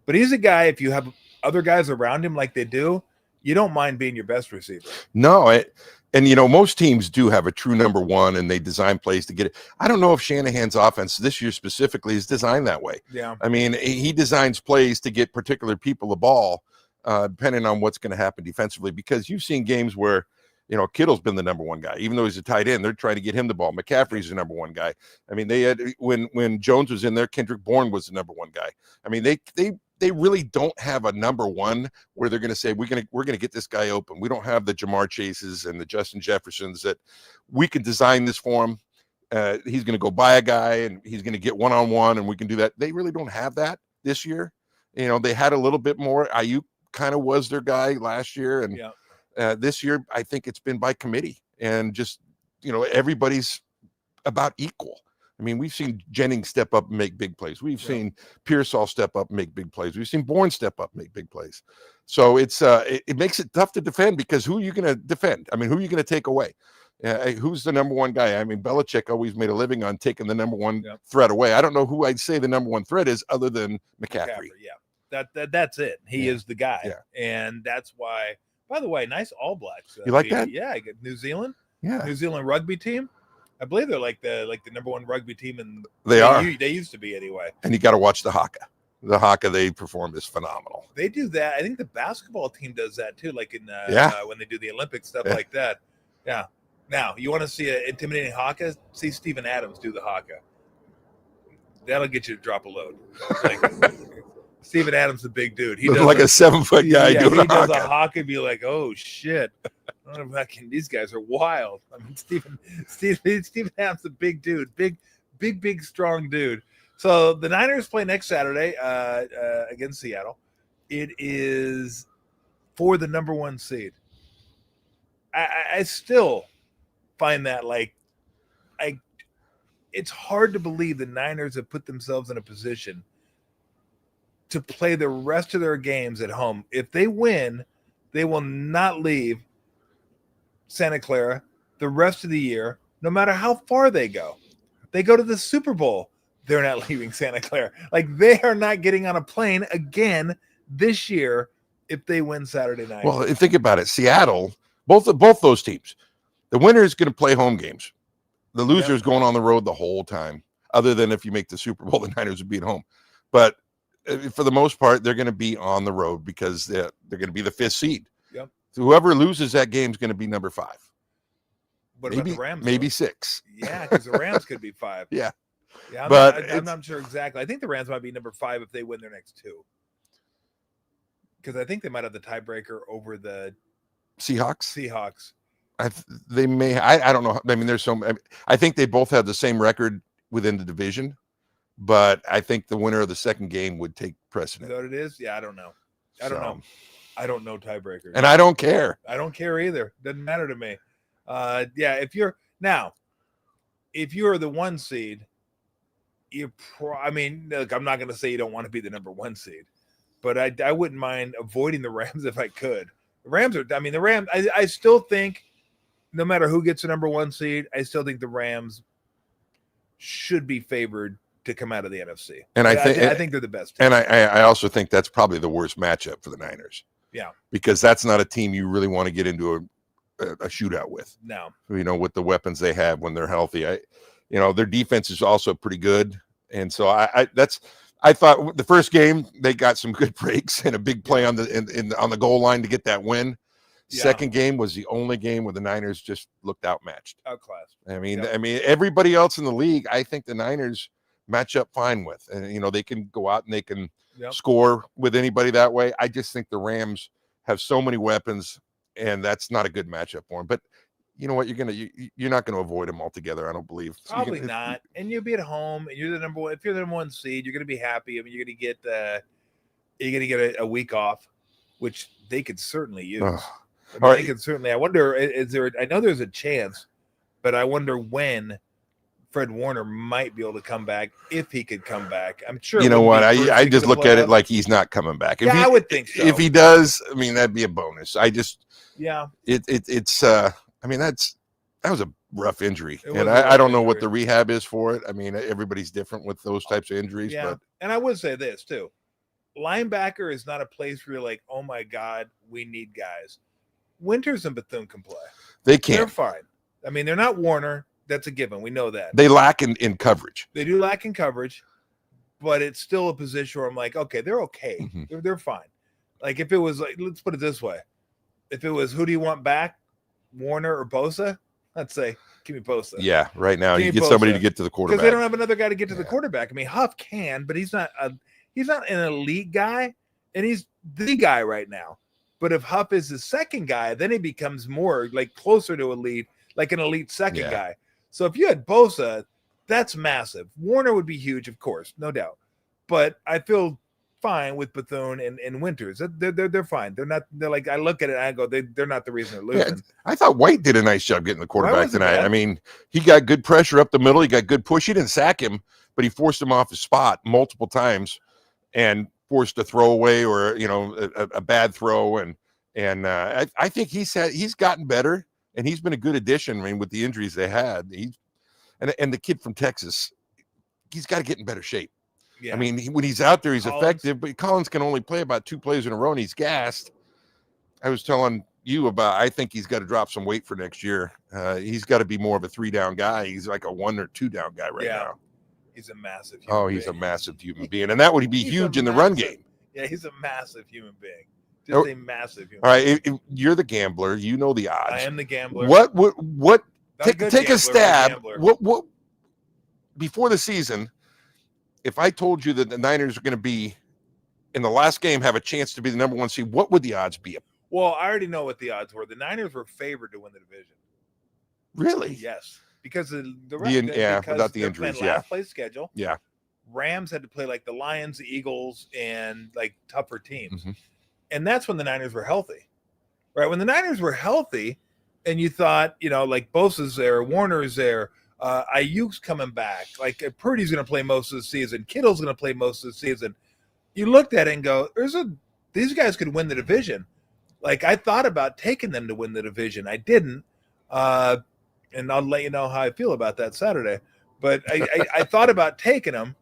but he's a guy, if you have other guys around him like they do, you don't mind being your best receiver. No, and most teams do have a true number one, and they design plays to get it. I don't know if Shanahan's offense this year specifically is designed that way. Yeah, I mean, he designs plays to get particular people the ball, depending on what's going to happen defensively. Because you've seen games where, Kittle's been the number one guy, even though he's a tight end. They're trying to get him the ball. McCaffrey's the number one guy. I mean, they had when Jones was in there, Kendrick Bourne was the number one guy. I mean, they really don't have a number one where they're going to say we're going to get this guy open. We don't have the Jamar Chases and the Justin Jeffersons that we can design this for him. He's going to go buy a guy and he's going to get one-on-one and we can do that. They really don't have that this year. They had a little bit more. Ayuk kind of was their guy last year, and this year I think it's been by committee and just everybody's about equal. I mean, we've seen Jennings step up and make big plays. We've seen Pearsall step up and make big plays. We've seen Bourne step up and make big plays. So it makes it tough to defend because who are you going to defend? I mean, who are you going to take away? Who's the number one guy? I mean, Belichick always made a living on taking the number one threat away. I don't know who I'd say the number one threat is other than McCaffrey. Yeah, that's it. He is the guy, and that's why. By the way, nice All Blacks. You like that? Yeah, New Zealand. Yeah, New Zealand rugby team. I believe they're like the number one rugby team, and they used to be anyway. And you got to watch the haka. The haka they perform is phenomenal. They do that. I think the basketball team does that too, like in when they do the Olympic stuff like that. Yeah. Now you want to see an intimidating haka? See Steven Adams do the haka. That'll get you to drop a load. Like, Steven Adams, the big dude. He does like a 7-foot guy doing he does a haka and be like, oh shit. I don't know if these guys are wild. I mean, Steven Adams, the big dude, big, strong dude. So the Niners play next Saturday against Seattle. It is for the number one seed. I still find that it's hard to believe the Niners have put themselves in a position to play the rest of their games at home. If they win, they will not leave Santa Clara the rest of the year, no matter how far they go. They go to the Super Bowl, they're not leaving Santa Clara. Like, they are not getting on a plane again this year if they win Saturday night. Well, think about it. Seattle, both those teams, the winner is going to play home games. The loser is going on the road the whole time, other than if you make the Super Bowl, the Niners would be at home. But for the most part, they're going to be on the road because they're going to be the 5th seed. Yep. So whoever loses that game is going to be number 5. What about the Rams? Maybe 6. Yeah, because the Rams could be 5. Yeah. Yeah, I'm not sure exactly. I think the Rams might be number 5 if they win their next 2. Because I think they might have the tiebreaker over the Seahawks. They may. I don't know. I mean, there's so. I think they both have the same record within the division, but I think the winner of the second game would take precedent. Is that what it is? Yeah, I don't know. I don't know. I don't know tiebreakers, and I don't care. I don't care either. Doesn't matter to me. Yeah, if you're the 1 seed, I mean, look, I'm not going to say you don't want to be the number 1 seed, but I wouldn't mind avoiding the Rams if I could. The Rams. I still think, no matter who gets the number 1 seed, I still think the Rams should be favored to come out of the NFC. And I think they're the best team. And I also think that's probably the worst matchup for the Niners. Yeah, because that's not a team you really want to get into a shootout with. No, with the weapons they have when they're healthy. Their defense is also pretty good, and so I thought the first game they got some good breaks and a big play on the goal line to get that win. Yeah. Second game was the only game where the Niners just looked outmatched. Outclassed. I mean, everybody else in the league, I think the Niners match up fine with, and they can go out and they can score with anybody that way. I just think the Rams have so many weapons, and that's not a good matchup for them. But you know what? You're not going to avoid them altogether. I don't believe. Probably not. And you'll be at home, and you're the number 1. If you're the number 1 seed, you're going to be happy. I mean, you're going to get a week off, which they could certainly use. They could certainly. I wonder, is there? I know there's a chance, but I wonder when Fred Warner might be able to come back, if he could come back. I'm sure. You know what? I just look at it like he's not coming back. I would think so. If he does, I mean, that'd be a bonus. Yeah. It's. I mean, that was a rough injury, and I don't know what the rehab is for it. I mean, everybody's different with those types of injuries. Yeah. But and I would say this too: linebacker is not a place where you're like, oh my God, we need guys. Winters and Bethune can play. They can. They're fine. I mean, they're not Warner. That's a given. We know that. They lack in coverage. They do lack in coverage, but it's still a position where I'm like, okay, they're okay. Mm-hmm. They're fine. Like, if it was like, let's put it this way. If it was, who do you want back, Warner or Bosa? I'd say, give me Bosa. Yeah, right now you get Bosa. Somebody to get to the quarterback. Because they don't have another guy to get to the quarterback. I mean, Huff can, but he's not an elite guy, and he's the guy right now. But if Huff is the second guy, then he becomes more like closer to elite, like an elite second guy. So if you had Bosa, that's massive. Warner would be huge, of course, no doubt. But I feel fine with Bethune and Winters. They're fine. They're like, I look at it and I go, they're not the reason they're losing. Yeah, I thought White did a nice job getting the quarterback tonight. I mean, he got good pressure up the middle. He got good push. He didn't sack him, but he forced him off his spot multiple times and forced a throwaway or a bad throw. And I think he's gotten better, and he's been a good addition. I mean, with the injuries they had, and the kid from Texas, he's got to get in better shape. Yeah. I mean, when he's out there, he's effective, but Collins can only play about 2 plays in a row, and he's gassed. I was telling you I think he's got to drop some weight for next year. He's got to be more of a 3-down guy. He's like a 1 or 2-down guy right now. He's a massive human being. He's a massive human being, and that would be huge in the run game. Yeah, he's a massive human being. Just a massive human being. All right, you're the gambler. You know the odds. I am the gambler. What? Take a stab. What? Before the season, if I told you that the Niners are going to be in the last game, have a chance to be the number 1 seed, what would the odds be? Well, I already know what the odds were. The Niners were favored to win the division. Really? Yes, because without the injuries. Last place schedule. Yeah. Rams had to play like the Lions, the Eagles, and like tougher teams. Mm-hmm. And that's when the Niners were healthy, right? When the Niners were healthy and you thought, like Bosa's there, Warner's there, Ayuk's coming back. Like Purdy's going to play most of the season. Kittle's going to play most of the season. You looked at it and go, these guys could win the division. Like I thought about taking them to win the division. I didn't. And I'll let you know how I feel about that Saturday. But I thought about taking them,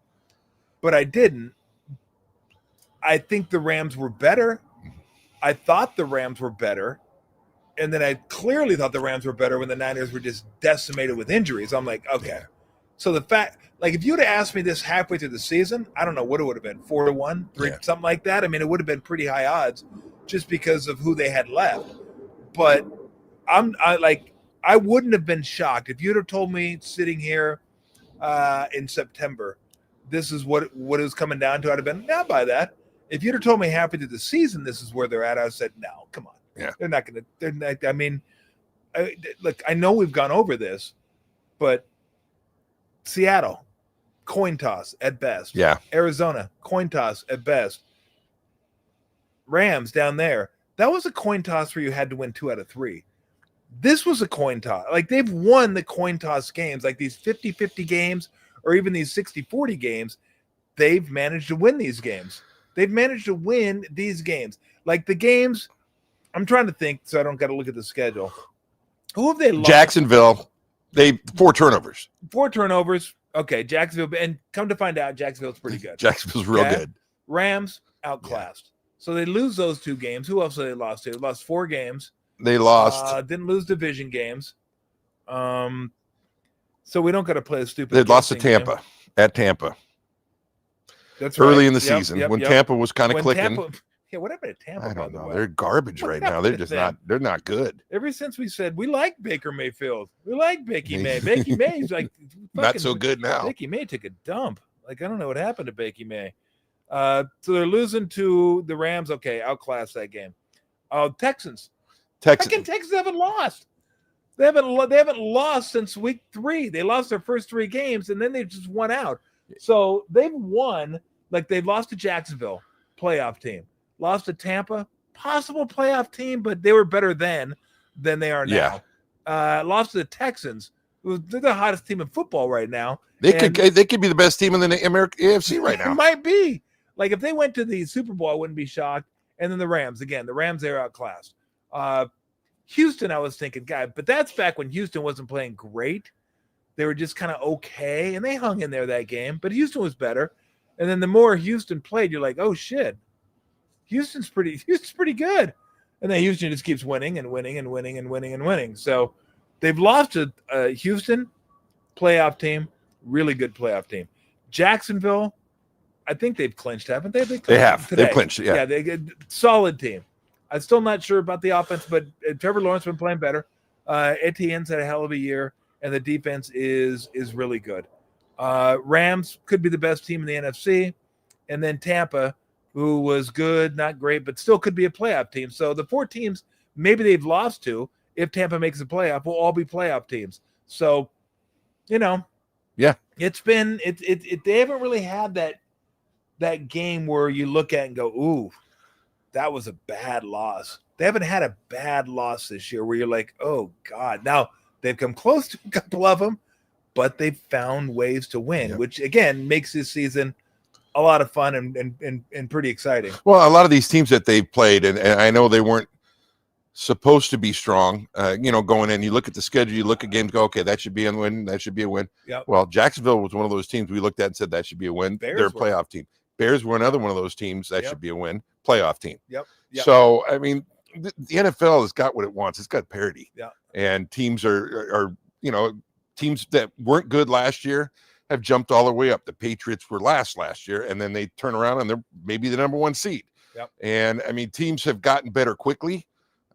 but I didn't. I think the Rams were better. I thought the Rams were better. And then I clearly thought the Rams were better when the Niners were just decimated with injuries. I'm like, okay. So the fact, like, if you would have asked me this halfway through the season, I don't know what it would have been, 4-1, 3, something like that. I mean, it would have been pretty high odds just because of who they had left. But I wouldn't have been shocked if you'd have told me sitting here in September, this is what it was coming down to. I'd have been, not by that. If you'd have told me halfway through the season, this is where they're at, I said, no, come on. Yeah. They're not going to, I mean, look, I know we've gone over this, but Seattle, coin toss at best. Yeah. Arizona, coin toss at best. Rams down there, that was a coin toss where you had to win 2 out of 3. This was a coin toss. Like they've won the coin toss games, like these 50-50 games or even these 60-40 games. They've managed to win these games. They've managed to win these games. Like the games, I'm trying to think so I don't got to look at the schedule. Who have they lost? Jacksonville. 4 turnovers. 4 turnovers. Okay, Jacksonville. And come to find out, Jacksonville's pretty good. Jacksonville's real good. Rams outclassed. So they lose those 2 games. Who else did they lost to? They lost 4 games. They lost. Didn't lose division games. So we don't got to play a stupid. They lost to Tampa game. At Tampa. That's early right. in the season when Tampa was kind of clicking. What happened to Tampa? I don't know. They're garbage right now. They're just not. They're not good. Ever since we said we like Baker Mayfield, we like Becky May. Becky May's like not so good now. Becky May took a dump. Like I don't know what happened to Becky May. So they're losing to the Rams. Okay, outclassed that game. Texans. Texans haven't lost. They haven't lost since week 3. They lost their first 3 games and then they just won out. So they've won. Like they've lost to Jacksonville, playoff team. Lost to Tampa, possible playoff team, but they were better then than they are now. Lost to the Texans. They're the hottest team in football right now. They could be the best team in the American AFC right now. It might be. Like if they went to the Super Bowl, I wouldn't be shocked. And then the Rams again. The Rams, they're outclassed. Houston, I was thinking, but that's back when Houston wasn't playing great. They were just kind of okay, and they hung in there that game. But Houston was better. And then the more Houston played, you're like, oh shit. Houston's pretty good. And then Houston just keeps winning and winning and winning and winning and winning. So they've lost to Houston, playoff team, really good playoff team. Jacksonville, I think they've clinched, haven't they? They have. Today. They've clinched, yeah. Yeah, they solid team. I'm still not sure about the offense, but Trevor Lawrence been playing better. Etienne's had a hell of a year, and the defense is really good. Rams could be the best team in the NFC, and then Tampa, who was good, not great, but still could be a playoff team. So the 4 teams maybe they've lost to, if Tampa makes a playoff, will all be playoff teams. So, yeah, it's been they haven't really had that game where you look at and go, ooh, that was a bad loss. They haven't had a bad loss this year where you're like, oh God. Now they've come close to a couple of them, but they've found ways to win, which again makes this season a lot of fun and pretty exciting. Well, a lot of these teams that they've played, and I know they weren't supposed to be strong, going in, you look at the schedule, you look at games, go, okay, that should be a win. That should be a win. Yep. Well, Jacksonville was one of those teams we looked at and said that should be a win. They're a playoff team. Bears were another one of those teams that should be a win. Playoff team. Yep. So, I mean, the NFL has got what it wants. It's got parity. Yeah. And teams are teams that weren't good last year have jumped all the way up. The Patriots were last year, and then they turn around and they're maybe the number 1 seed. Yep. And I mean, teams have gotten better quickly.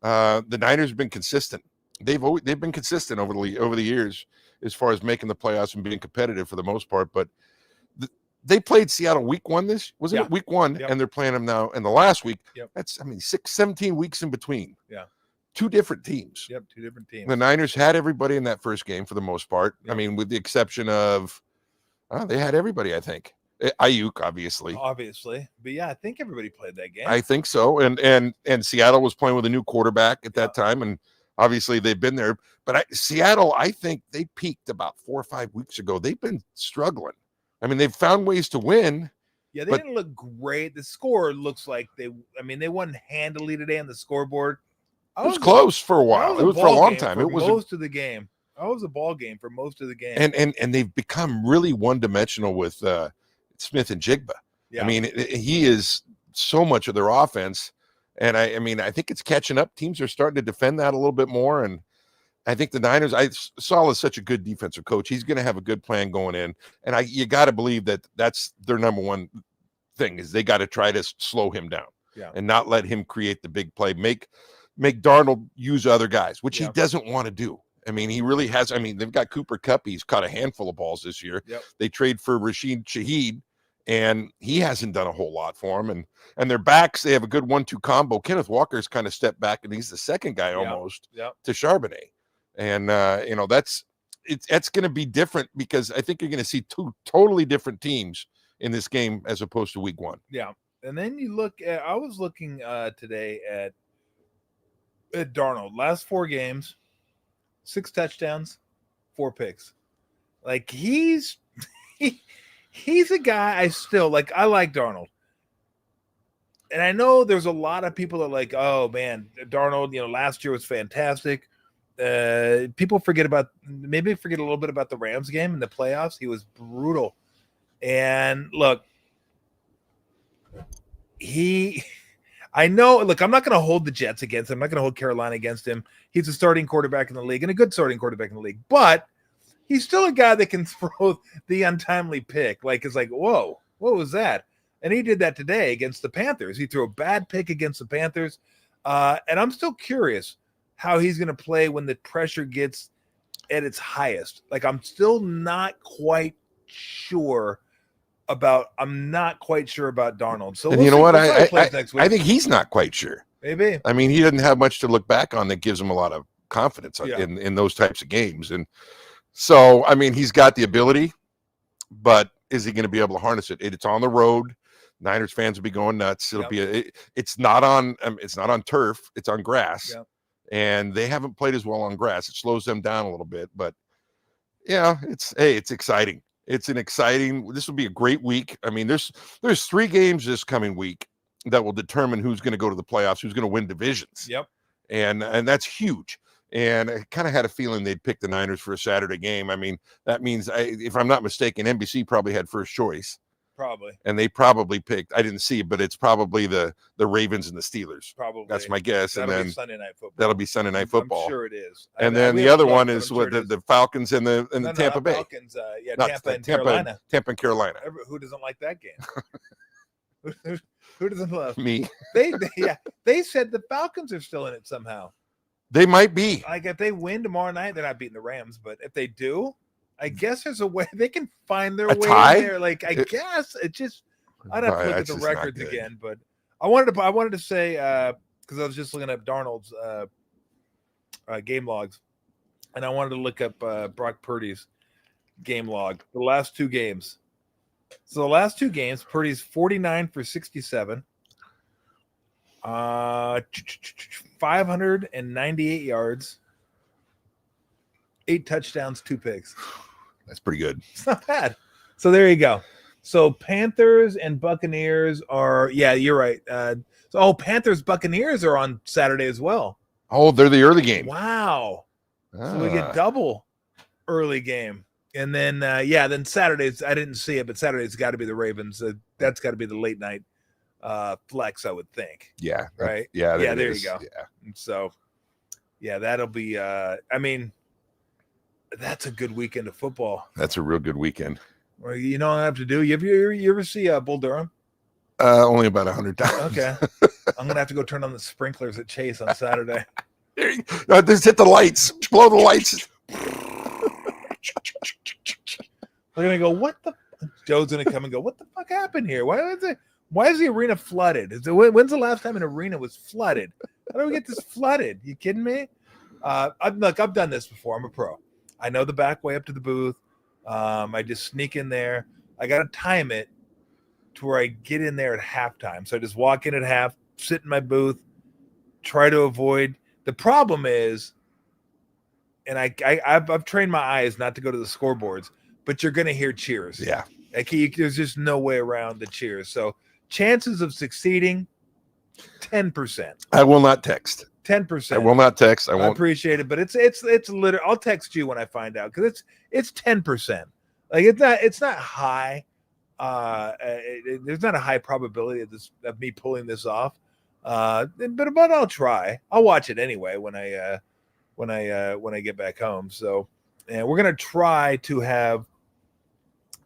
The Niners have been consistent. They've been consistent over the years as far as making the playoffs and being competitive for the most part. But they played Seattle week 1. Wasn't it week 1? Yep. And they're playing them now in the last week. Yep. That's 17 weeks in between. Yeah. 2 different teams. Yep. 2 different teams. The Niners had everybody in that first game for the most part. Yep. I mean, with the exception of, they had everybody, I think. Ayuk, obviously. But yeah, I think everybody played that game. I think so. And Seattle was playing with a new quarterback at that time. And Obviously, they've been there. But Seattle, I think they peaked about 4 or 5 weeks ago. They've been struggling. I mean, they've found ways to win. Yeah, they didn't look great. The score looks like they won handily today on the scoreboard. It was close for a while. It was for a long time. It was most of the game. It was a ball game for most of the game. And they've become really one-dimensional with Smith and Jigba. Yeah. I mean, he is so much of their offense. And I mean, I think it's catching up. Teams are starting to defend that a little bit more. And I think the Niners, Saul is such a good defensive coach. He's going to have a good plan going in. And you got to believe that that's their number one thing is they got to try to slow him down and not let him create the big play. Make Darnold use other guys, which he doesn't want to do. I mean, he really has. I mean, they've got Cooper Kupp. He's caught a handful of balls this year. Yep. They trade for Rashid Shaheed, and he hasn't done a whole lot for them. And their backs, they have a good 1-2 combo. Kenneth Walker's kind of stepped back, and he's the second guy almost to Charbonnet. And that's going to be different because I think you're going to see two totally different teams in this game as opposed to week one. Yeah. And then you look at, I was looking today at Darnold, last 4 games, 6 touchdowns, 4 picks. Like he's a guy I still like. I like Darnold. And I know there's a lot of people that are like, oh man, Darnold, last year was fantastic. People forget a little bit about the Rams game in the playoffs. He was brutal. And look, I'm not going to hold the Jets against him. I'm not going to hold Carolina against him. He's a starting quarterback in the league and a good starting quarterback in the league, but he's still a guy that can throw the untimely pick. Like, it's like, whoa, what was that? And he did that today against the Panthers. He threw a bad pick against the Panthers. And I'm still curious how he's going to play when the pressure gets at its highest. Like, I'm still not quite sure about Darnold. So and you know what? I think he's not quite sure. Maybe. I mean, he doesn't have much to look back on that gives him a lot of confidence in those types of games. And so, I mean, he's got the ability, but is he going to be able to harness it? It's on the road. Niners fans will be going nuts. It'll be it's not on turf. It's on grass. Yep. And they haven't played as well on grass. It slows them down a little bit, but it's exciting. This will be a great week. I mean, there's 3 games this coming week that will determine who's going to go to the playoffs, who's going to win divisions. Yep. And that's huge. And I kind of had a feeling they'd pick the Niners for a Saturday game. I mean, that means, if I'm not mistaken, NBC probably had first choice. Probably. And they probably picked, I didn't see it, but it's probably the Ravens and the Steelers. Probably. That's my guess. That'll be Sunday Night Football. That'll be Sunday Night Football. I'm sure it is. And then the other one is with the Falcons and the Tampa Bay. Falcons, Tampa and Carolina. Tampa and Carolina. Who doesn't like that game? Who doesn't love me? They said the Falcons are still in it somehow. They might be. Like, if they win tomorrow night, they're not beating the Rams. But if they do, I guess there's a way they can find their way in there. Like, guess it just. I'd have to look at the records again. But I wanted to say because I was just looking up Darnold's game logs, and I wanted to look up Brock Purdy's game log. The last 2 games. So the last 2 games, Purdy's 49 for 67. 598 yards, 8 touchdowns, 2 picks. That's pretty good. It's not bad. So there you go. So Panthers and Buccaneers are, you're right. Panthers Buccaneers are on Saturday as well. Oh, they're the early game. Wow. So we get double early game. And then, then Saturdays, I didn't see it, but Saturday's got to be the Ravens. That's got to be the late night flex, I would think. Yeah. Right. There you go. Yeah. And so, that'll be, that's a good weekend of football. That's a real good weekend. Well, you know what I have to do? You ever see Bull Durham? Only about 100 times. Okay. I'm going to have to go turn on the sprinklers at Chase on Saturday. Just hit the lights. Blow the lights. They're going to go, what the? Joe's going to come and go, what the fuck happened here? Why is the arena flooded? When's the last time an arena was flooded? How do we get this flooded? You kidding me? I've done this before. I'm a pro. I know the back way up to the booth. I just sneak in there. I got to time it to where I get in there at halftime. So I just walk in at half, sit in my booth, try to avoid. The problem is and I've trained my eyes not to go to the scoreboards, but you're going to hear cheers. Yeah. Like there's just no way around the cheers. So chances of succeeding, 10%. I will not text. 10%. I will not text. I won't. I appreciate it, but it's literally. I'll text you when I find out because it's 10%. Like it's not high. There's not a high probability of me pulling this off. But I'll try. I'll watch it anyway when I get back home. So, and we're gonna try to have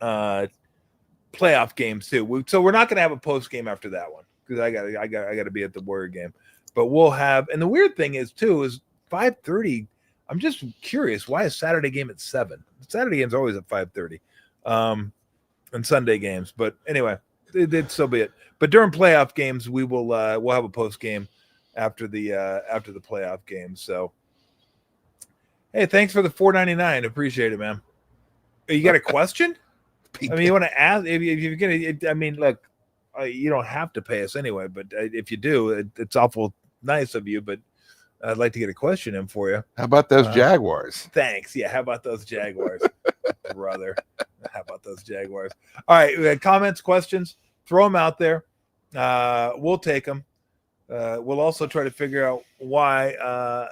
playoff games too. So we're not gonna have a post game after that one because I got to be at the Warrior game. But we'll have, and the weird thing is 5:30. I'm just curious why a Saturday game at 7. Saturday games are always at 5:30, and Sunday games. But anyway, so be it. But during playoff games, we'll have a post game after the playoff game. So, hey, thanks for the $4.99. Appreciate it, man. You got a question? I mean, you want to ask? If you're gonna, I mean, look, you don't have to pay us anyway. But if you do, it's awful nice of you. But I'd like to get a question in for you. How about those Jaguars? Thanks. Yeah, how about those Jaguars, brother? How about those Jaguars? All right, we had comments, questions. Throw them out there. We'll take them. We'll also try to figure out why.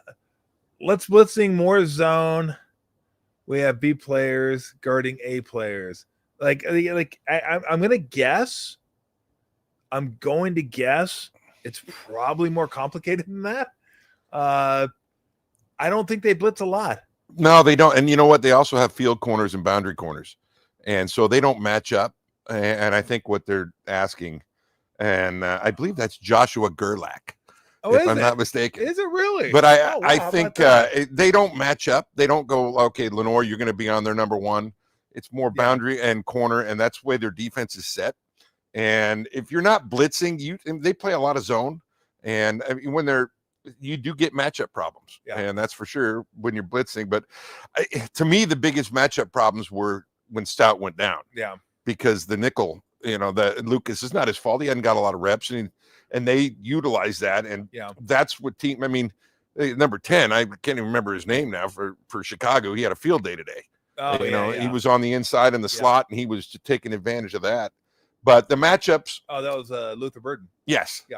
Let's blitzing more zone. We have B players guarding A players. I'm gonna guess. I'm going to guess it's probably more complicated than that. I don't think they blitz a lot. No, they don't. And you know what? They also have field corners and boundary corners. And so they don't match up. And I think what they're asking, and I believe that's Joshua Gerlach, if I'm not mistaken. Is it really? But I think they don't match up. They don't go, okay, Lenore, you're going to be on their number one. It's more boundary and corner, and that's the way their defense is set. And if you're not blitzing, they play a lot of zone. And I mean, you do get matchup problems, and that's for sure when you're blitzing. But to me, the biggest matchup problems were when Stout went down. Yeah, because the nickel, that Lucas is not his fault. He hadn't got a lot of reps, and they utilize that, and that's what team. I mean, number 10, I can't even remember his name now for Chicago. He had a field day today. He was on the inside in the slot, and he was just taking advantage of that. But the matchups. Oh, that was Luther Burden. Yes. Yeah.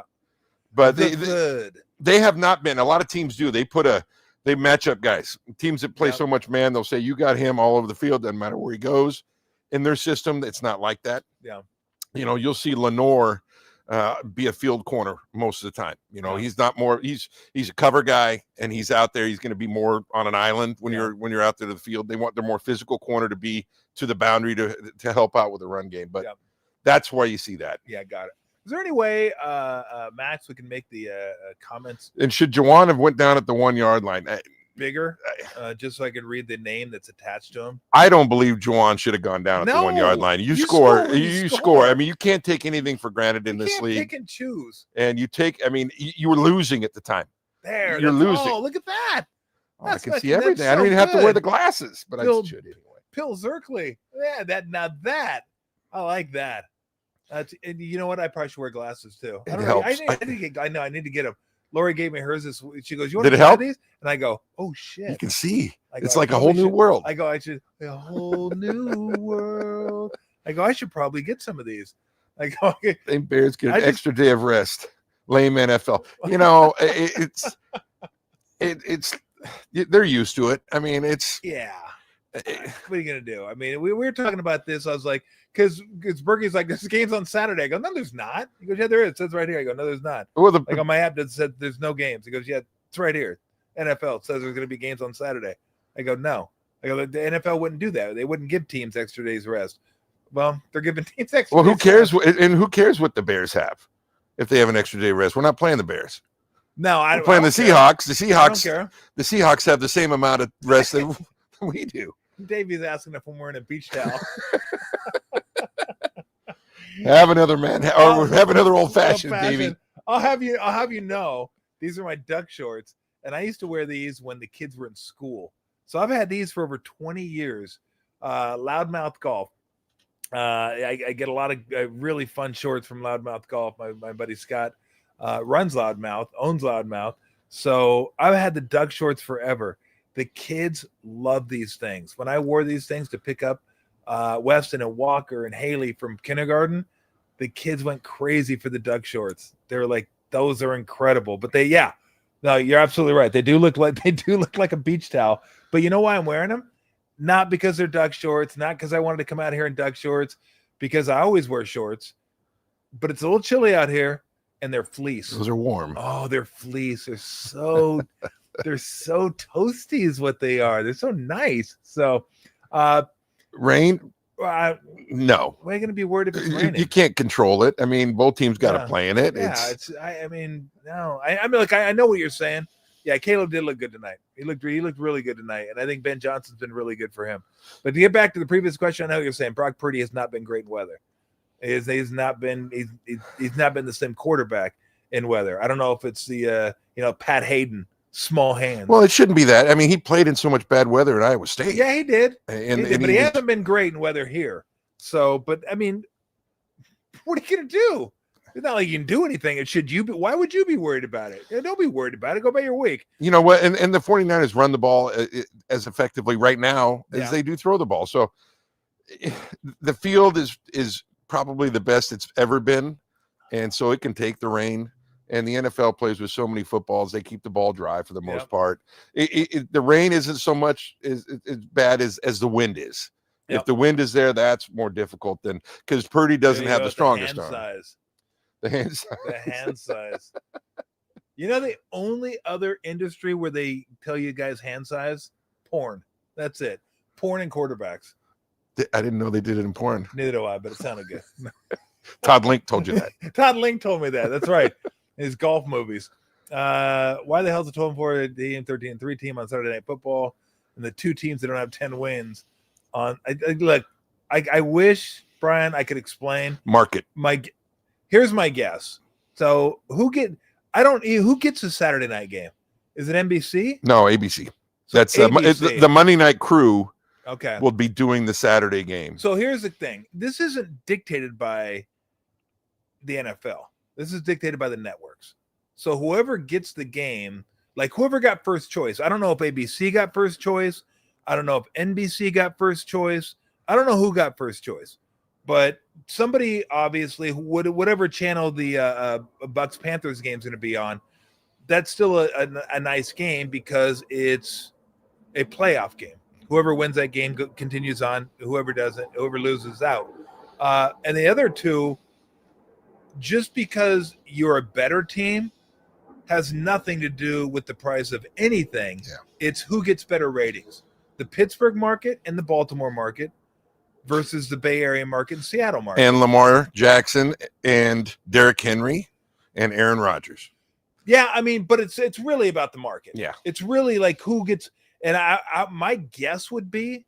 But they have not been. A lot of teams do. They match up guys. Teams that play so much man, they'll say, you got him all over the field. Doesn't matter where he goes. In their system, it's not like that. Yeah. You'll see Lenore be a field corner most of the time. He's not more. He's a cover guy, and he's out there. He's going to be more on an island when you're out there to the field. They want their more physical corner to be to the boundary to help out with the run game. But that's why you see that. Yeah, got it. Is there any way, Max, we can make the comments? And should Juwan have went down at the 1 yard line? Bigger, just so I could read the name that's attached to him. I don't believe Juwan should have gone down at the 1 yard line. You score. I mean, you can't take anything for granted in this league. Pick and choose. And you were losing at the time. You're losing. Oh, look at that. I can see everything. I don't even have to wear the glasses, but I should anyway. Bill Zerkley. Yeah, that. I like that. And you know what? I probably should wear glasses too. It helps. I know. I need to get them. Lori gave me hers this week. She goes, "You want to try these?" And I go, "Oh shit!" You can see. It's like a whole new world. I go, a whole new world. I go, I should probably get some of these. I go, okay. Bears get an extra day of rest. Lame NFL. It's they're used to it. I mean, it's what are you gonna do? I mean, we were talking about this. I was like, because Berkey's like, this game's on Saturday. I go, no, there's not. He goes, yeah, there is. It says right here. I go, no, there's not. Well, like on my app that said there's no games. He goes, yeah, it's right here. NFL says there's going to be games on Saturday. I go, no. I go, the NFL wouldn't do that. They wouldn't give teams extra days rest. Well, they're giving teams extra. Well, who cares? And who cares what the Bears have if they have an extra day rest? We're not playing the Bears. No, we're playing the Seahawks. The Seahawks have the same amount of rest that we do. Davey's asking if I'm wearing a beach towel. Have another man, or have another old fashioned, Davey. I'll have you know, these are my duck shorts, and I used to wear these when the kids were in school. So I've had these for over 20 years. Loudmouth Golf. I get a lot of really fun shorts from Loudmouth Golf. My buddy Scott runs Loudmouth, owns Loudmouth. So I've had the duck shorts forever. The kids love these things. When I wore these things to pick up Weston and Walker and Haley from kindergarten, the kids went crazy for the duck shorts. They were like, those are incredible. But no, you're absolutely right. They do look like a beach towel. But you know why I'm wearing them? Not because they're duck shorts, not because I wanted to come out here in duck shorts, because I always wear shorts. But it's a little chilly out here, and they're fleece. Those are warm. Oh, they're fleece. They're so they're so toasty is what they are. They're so nice. So rain? No. Why are you going to be worried if it's raining? You can't control it. I mean, both teams got to play in it. Yeah, no. I know what you're saying. Yeah, Caleb did look good tonight. He looked really good tonight, and I think Ben Johnson's been really good for him. But to get back to the previous question, I know what you're saying. Brock Purdy has not been great in weather. He's not been the same quarterback in weather. I don't know if it's the Pat Hayden small hands. Well, it shouldn't be that. I mean, he played in so much bad weather at Iowa State. Yeah, he did. But he hasn't been great in weather here. So, but I mean, what are you gonna do? It's not like you can do anything. Why would you be worried about it? Don't be worried about it. Go about your week. You know what? And the 49ers run the ball as effectively right now as they do throw the ball. So the field is probably the best it's ever been. And so it can take the rain. And the NFL plays with so many footballs. They keep the ball dry for the most part. The rain isn't so much as bad as the wind is. Yep. If the wind is there, that's more difficult than because Purdy doesn't have the strongest arm. The hand size. The hand size. You know the only other industry where they tell you guys hand size? Porn. That's it. Porn and quarterbacks. I didn't know they did it in porn. Neither do I, but it sounded good. Todd Link told you that. Todd Link told me that. That's right. His golf movies. Why the hell is the 12-4 team, 13-3 team on Saturday Night Football, and the two teams that don't have 10 wins? I wish, Brian, I could explain. Market. Here's my guess. So who gets the Saturday night game? Is it NBC? No, ABC. So that's ABC. The Monday Night Crew. Okay, will be doing the Saturday game. So here's the thing: this isn't dictated by the NFL. This is dictated by the networks. So whoever gets the game, like whoever got first choice. I don't know if ABC got first choice. I don't know if NBC got first choice. I don't know who got first choice. But somebody, obviously, whatever channel the Bucks Panthers game is going to be on, that's still a nice game because it's a playoff game. Whoever wins that game continues on. Whoever doesn't, whoever loses out. And the other two, just because you're a better team, has nothing to do with the price of anything. Yeah. It's who gets better ratings. The Pittsburgh market and the Baltimore market versus the Bay Area market and Seattle market. And Lamar Jackson and Derrick Henry and Aaron Rodgers. Yeah, I mean, but it's really about the market. Yeah. It's really like who gets – and my guess would be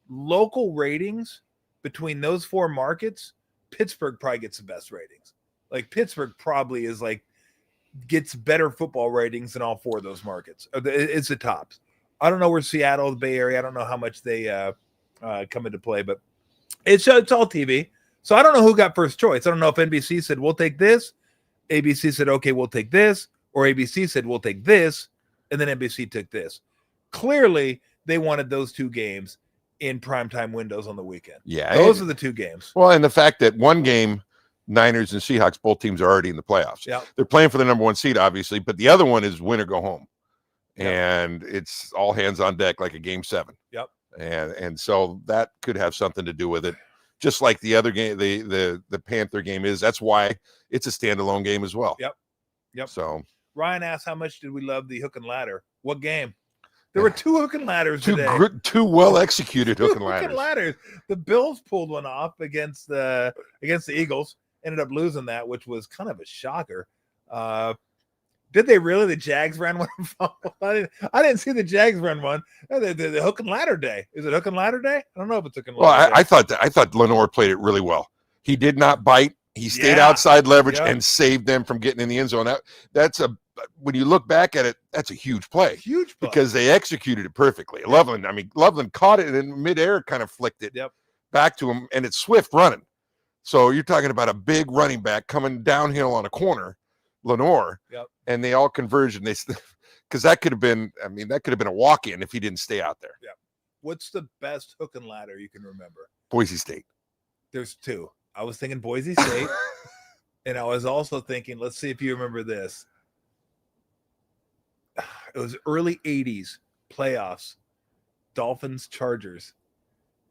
local ratings between those four markets, Pittsburgh probably gets the best ratings. Like Pittsburgh probably is like gets better football ratings than all four of those markets. It's the tops. I don't know where Seattle, the Bay Area, I don't know how much they come into play, but it's all TV. So I don't know who got first choice. I don't know if NBC said, we'll take this. ABC said, okay, we'll take this. Or ABC said, we'll take this. And then NBC took this. Clearly, they wanted those two games in primetime windows on the weekend. Yeah. Those are the two games. Well, and the fact that one game, Niners and Seahawks, both teams are already in the playoffs. Yeah. They're playing for the number one seed, obviously, but the other one is win or go home. And it's all hands on deck like a game 7. Yep. And so that could have something to do with it. Just like the other game, the Panther game is. That's why it's a standalone game as well. Yep. So Ryan asked, how much did we love the hook and ladder? What game? There were two hook and ladders today. Two well-executed hook and ladders. Hook and ladders. The Bills pulled one off against the Eagles. Ended up losing that, which was kind of a shocker. Did they really? The Jags ran one? I didn't see the Jags run one. The hook and ladder day. Is it hook and ladder day? I don't know if it's hook and ladder day. I thought Lenore played it really well. He did not bite. He stayed outside leverage and saved them from getting in the end zone. That's when you look back at it, that's a huge play. Huge play. Because they executed it perfectly. Loveland caught it and in midair kind of flicked it back to him, and it's swift running. So you're talking about a big running back coming downhill on a corner, Lenore, and they all converged. And because that could have been. I mean, that could have been a walk-in if he didn't stay out there. Yeah. What's the best hook and ladder you can remember? Boise State. There's two. I was thinking Boise State, and I was also thinking, let's see if you remember this. It was early 80s playoffs, Dolphins Chargers,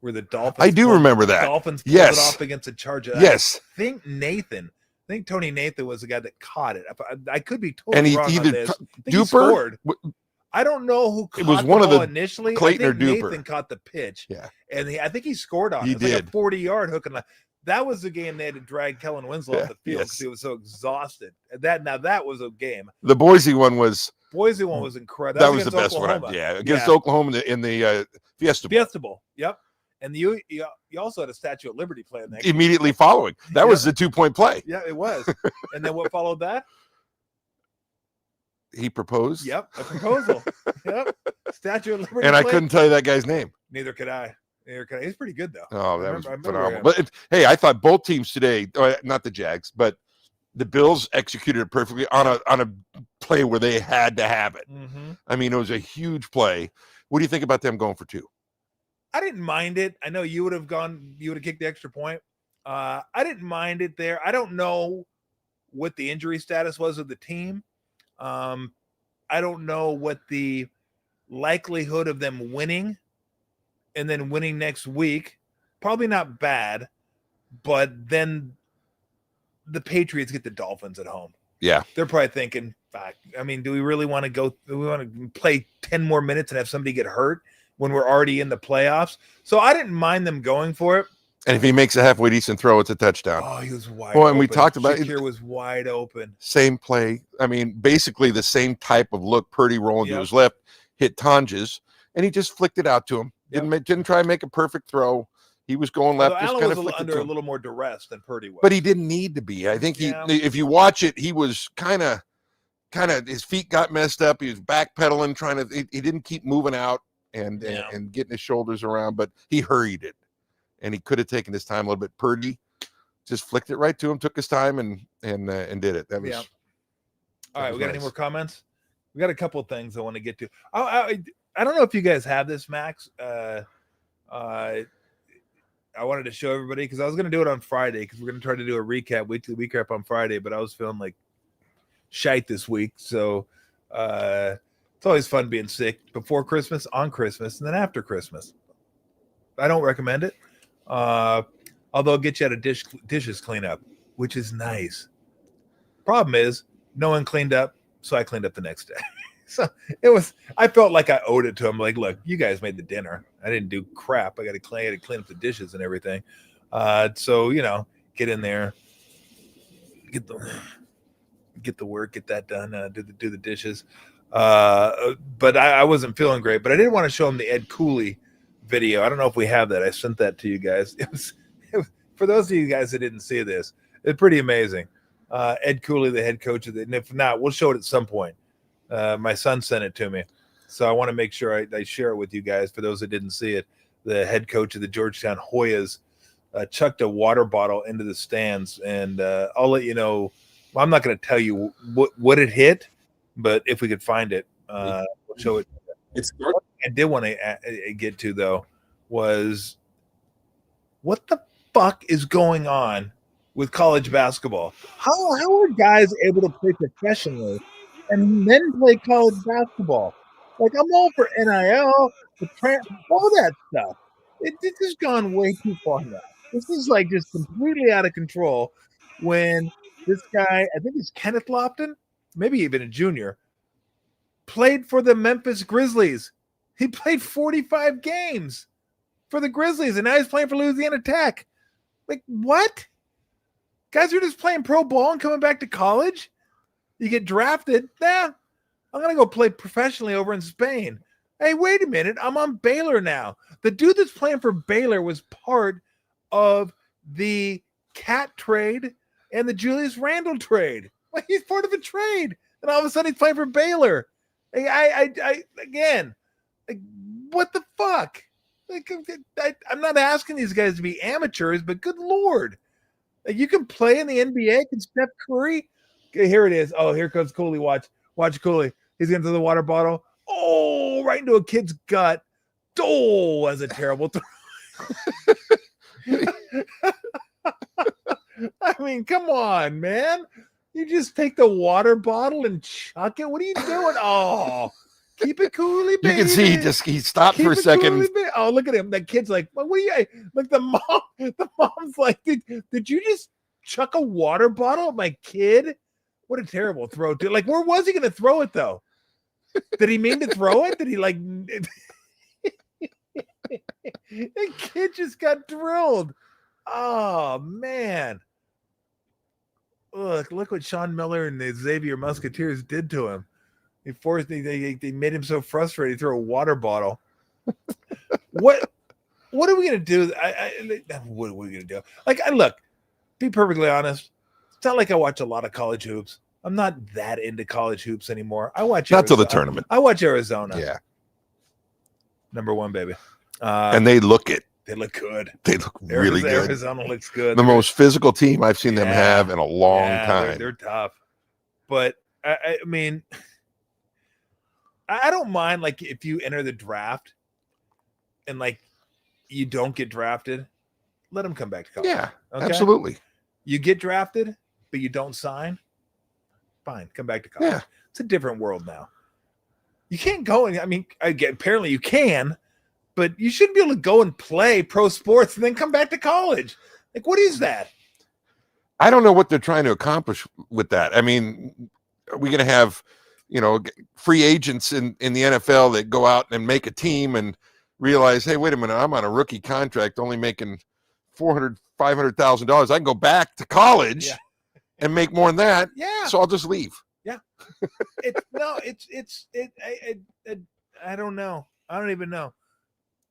where the Dolphins. I do remember that. Dolphins pulled it off against the Chargers. Yes. I think Tony Nathan was the guy that caught it. I could be totally wrong on this. Duper? Scored. I don't know who caught it was one the of the initially. Clayton I think or Duper. Nathan caught the pitch. Yeah. And I think he scored on it. He It was did. like a 40-yard hook and ladder. That was the game they had to drag Kellen Winslow off the field because he was so exhausted. That was a game. The Boise one was incredible. That was the best one. Against Oklahoma in the Fiesta Bowl. Fiesta Bowl. Yep. And you also had a Statue of Liberty play in that game. Immediately following. That was the 2-point play. Yeah, it was. And then what followed that? He proposed. Yep, a proposal. Yep. Statue of Liberty. And I couldn't tell you that guy's name. Neither could I. He's pretty good though. Oh, that was phenomenal. But hey, I thought both teams today, not the Jags, but the Bills executed it perfectly on a play where they had to have it. Mm-hmm. I mean, it was a huge play. What do you think about them going for 2? I didn't mind it. I know you would have kicked the extra point. I didn't mind it there. I don't know what the injury status was of the team. I don't know what the likelihood of them winning and then winning next week. Probably not bad, but then the Patriots get the Dolphins at home. Yeah. They're probably thinking, I mean, do we really want to do we want to play 10 more minutes and have somebody get hurt when we're already in the playoffs? So I didn't mind them going for it. And if he makes a halfway decent throw, it's a touchdown. Oh, he was wide open. And we talked about it. Was wide open. Same play. I mean, basically the same type of look. Purdy rolling to his left, hit Tonjes, and he just flicked it out to him. Didn't try to make a perfect throw. He was going left. Just Allen was under a little more duress than Purdy was. But he didn't need to be. I think if you watch it, he was kind of his feet got messed up. He was backpedaling, he didn't keep moving out and getting his shoulders around, but he hurried it. And he could have taken his time a little bit. Purdy just flicked it right to him, took his time and did it. That was all right. We got any more comments? We got a couple of things I want to get to. I don't know if you guys have this, Max. I wanted to show everybody because I was going to do it on Friday because we're going to try to do a weekly recap on Friday, but I was feeling like shite this week. So it's always fun being sick before Christmas, on Christmas, and then after Christmas. I don't recommend it. Although it'll get you out of dishes cleanup, which is nice. Problem is, no one cleaned up, so I cleaned up the next day. So I felt like I owed it to him. Like, look, you guys made the dinner. I didn't do crap. I got to clean up the dishes and everything. So, get in there, get the work, get that done, do the dishes. But I wasn't feeling great, but I didn't want to show him the Ed Cooley video. I don't know if we have that. I sent that to you guys. It was for those of you guys that didn't see this, it's pretty amazing. Ed Cooley, the head coach of and if not, we'll show it at some point. My son sent it to me, so I want to make sure I share it with you guys. For those that didn't see it, the head coach of the Georgetown Hoyas chucked a water bottle into the stands, and I'll let you know. Well, I'm not going to tell you what it hit, but if we could find it, we'll show it. What I did want to get to though was what the fuck is going on with college basketball? How are guys able to play professionally and then play college basketball? Like, I'm all for NIL, all that stuff. This has gone way too far now. This is like just completely out of control. When this guy, I think it's Kenneth Lofton, maybe even a junior, played for the Memphis Grizzlies. He played 45 games for the Grizzlies, and now he's playing for Louisiana Tech. Like, what? Guys are just playing pro ball and coming back to college? You get drafted? Nah, I'm going to go play professionally over in Spain. Hey, wait a minute. I'm on Baylor now. The dude that's playing for Baylor was part of the Cat trade and the Julius Randle trade. Like, he's part of a trade. And all of a sudden he's playing for Baylor. Again, like, what the fuck? Like, I'm not asking these guys to be amateurs, but good Lord. Like, you can play in the NBA. Can Steph Curry? Okay, here it is. Oh, here comes Cooley. Watch Cooley. He's going to throw the water bottle. Oh, right into a kid's gut. Oh, that's a terrible throw. I mean, come on, man. You just take the water bottle and chuck it. What are you doing? Oh, keep it coolly, baby. You can see he stopped for a second. Oh, look at him. That kid's like, what are you? Like the mom's like, did you just chuck a water bottle at my kid? What a terrible throw, dude. Like, where was he going to throw it, though? Did he mean to throw it? Did he like... The kid just got drilled. Oh, man. Look what Sean Miller and the Xavier Musketeers did to him. They made him so frustrated he threw a water bottle. What are we gonna do? What are we gonna do? Look, be perfectly honest. It's not like I watch a lot of college hoops. I'm not that into college hoops anymore. I watch not till the tournament. I watch Arizona. Yeah, number one, baby. And they look it. They look good. They look really good. Arizona looks good. The most physical team I've seen them have in a long time. They're tough. But I mean, I don't mind like if you enter the draft and like you don't get drafted, let them come back to college. Yeah, okay? Absolutely. You get drafted, but you don't sign. Fine, come back to college. Yeah. It's a different world now. You can't go and apparently you can. But you shouldn't be able to go and play pro sports and then come back to college. Like, what is that? I don't know what they're trying to accomplish with that. I mean, are we going to have, free agents in the NFL that go out and make a team and realize, hey, wait a minute, I'm on a rookie contract only making $400,000, $500,000. I can go back to college and make more than that. Yeah. So I'll just leave. Yeah. I don't know. I don't even know.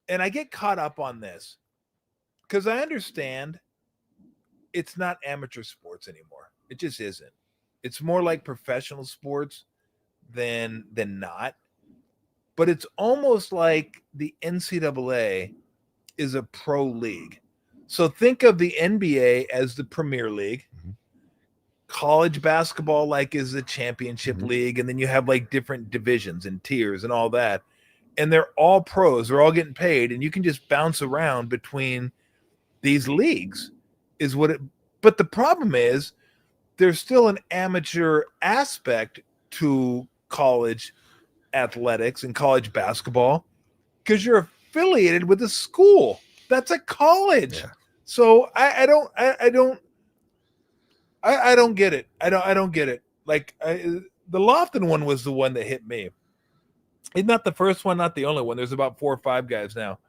And I get caught up on this because I understand it's not amateur sports anymore. It just isn't. It's more like professional sports than not. But it's almost like the NCAA is a pro league. So think of the NBA as the Premier League. Mm-hmm. College basketball like is the championship league. And then you have like different divisions and tiers and all that. And they're all pros. They're all getting paid, and you can just bounce around between these leagues. But the problem is, there's still an amateur aspect to college athletics and college basketball because you're affiliated with a school. That's a college. Yeah. So I don't get it. I don't get it. Like the Lofton one was the one that hit me. It's not the first one, not the only one. There's about 4 or 5 guys now.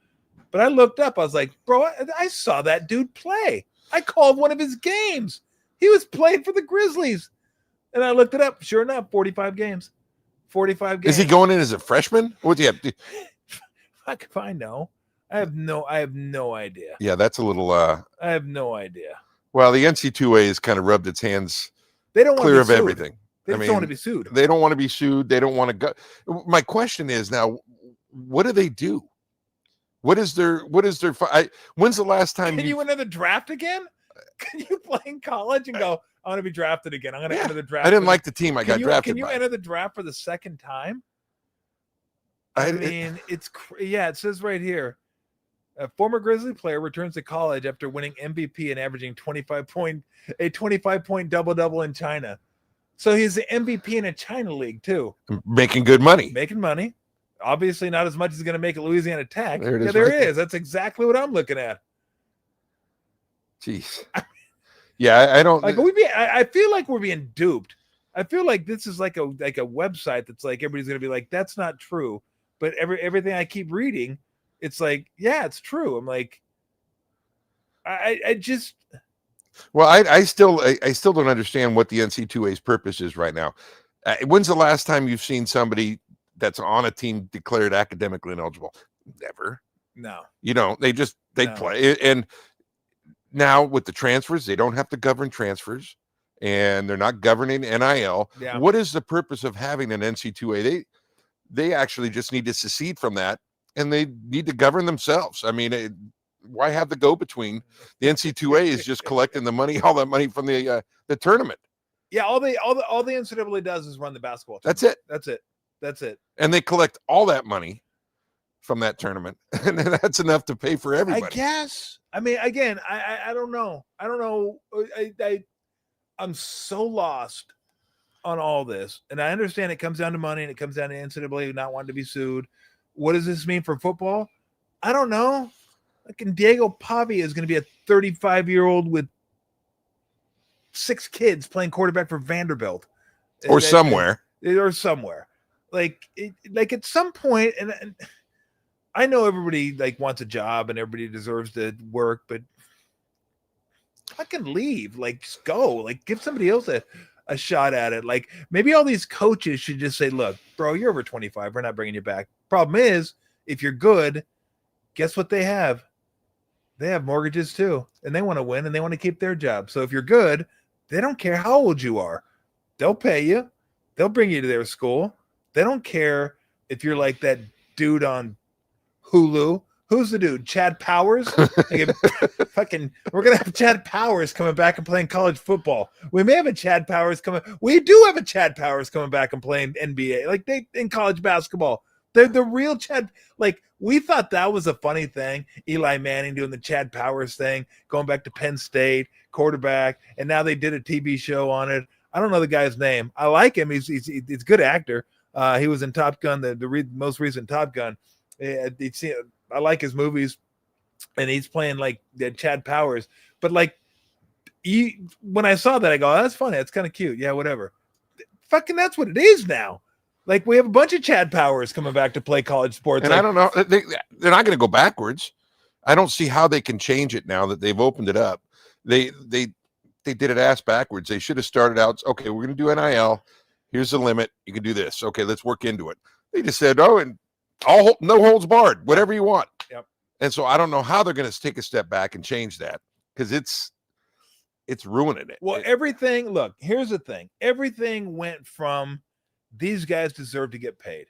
But I looked up. I was like, bro, I saw that dude play. I called one of his games. He was playing for the Grizzlies. And I looked it up. Sure enough, 45 games. 45 games. Is he going in as a freshman? What's he have? Fuck if I know. I have no idea. Yeah, that's a little I have no idea. Well, the NC2A has kind of rubbed its hands they don't clear of everything. They don't want to be sued. They don't want to be sued. They don't want to go. My question is now, what do they do? When's the last time you enter the draft again? Can you play in college and go, I want to be drafted again. I'm going to enter the draft. I didn't like the team I got drafted Can you enter the draft for the second time? It says right here. A former Grizzly player returns to college after winning MVP and averaging 25-point double-double in China. So he's the MVP in a China league too. Making good money. Making money. Obviously not as much as he's going to make at Louisiana Tech. There it is. There it is. That's exactly what I'm looking at. Jeez. Yeah, I don't like. I feel like we're being duped. I feel like this is like a website that's like everybody's going to be like, that's not true. But everything I keep reading, it's like, yeah, it's true. I'm like, I just. Well, I still don't understand what the NC2A's purpose is right now. When's the last time you've seen somebody that's on a team declared academically ineligible? Never. No. They play. And now with the transfers, they don't have to govern transfers, and they're not governing NIL. Yeah. What is the purpose of having an NC2A? They actually just need to secede from that, and they need to govern themselves. I mean, why have the go-between? The NC2A is just collecting the money, all that money from the tournament. Yeah, all the NCAA does is run the basketball team. That's it. That's it. That's it. And they collect all that money from that tournament, and that's enough to pay for everybody. I guess. I mean, again, I don't know. I don't know. I'm so lost on all this, and I understand it comes down to money, and it comes down to NCAA not wanting to be sued. What does this mean for football? I don't know. Like, Diego Pavi is going to be a 35-year-old with 6 kids playing quarterback for Vanderbilt, or somewhere. Like at some point, and I know everybody like wants a job and everybody deserves to work, but fucking leave. Like, just go. Like, give somebody else a shot at it. Like, maybe all these coaches should just say, look, bro, you're over 25. We're not bringing you back. Problem is, if you're good, guess what they have? They have mortgages too, and they want to win and they want to keep their job. So if you're good, they don't care how old you are. They'll pay you. They'll bring you to their school. They don't care if you're like that dude on Hulu. Who's the dude? Chad Powers? We're going to have Chad Powers coming back and playing college football. We may have a Chad Powers coming. We do have a Chad Powers coming back and playing NBA. Like, they in college basketball. They're the real Chad. Like, we thought that was a funny thing. Eli Manning doing the Chad Powers thing, going back to Penn State, quarterback, and now they did a TV show on it. I don't know the guy's name. I like him. He's a good actor. He was in Top Gun, the most recent Top Gun. I like his movies, and he's playing like Chad Powers. But like, when I saw that, I go, oh, that's funny. That's kind of cute. Yeah, whatever. Fucking, that's what it is now. Like, we have a bunch of Chad Powers coming back to play college sports. And like, I don't know. They're not going to go backwards. I don't see how they can change it now that they've opened it up. They did it ass backwards. They should have started out, okay, we're going to do NIL. Here's the limit. You can do this. Okay, let's work into it. They just said, oh, and no holds barred, whatever you want. Yep. And so I don't know how they're going to take a step back and change that, because it's ruining it. Well, look, here's the thing. Everything went from these guys deserve to get paid.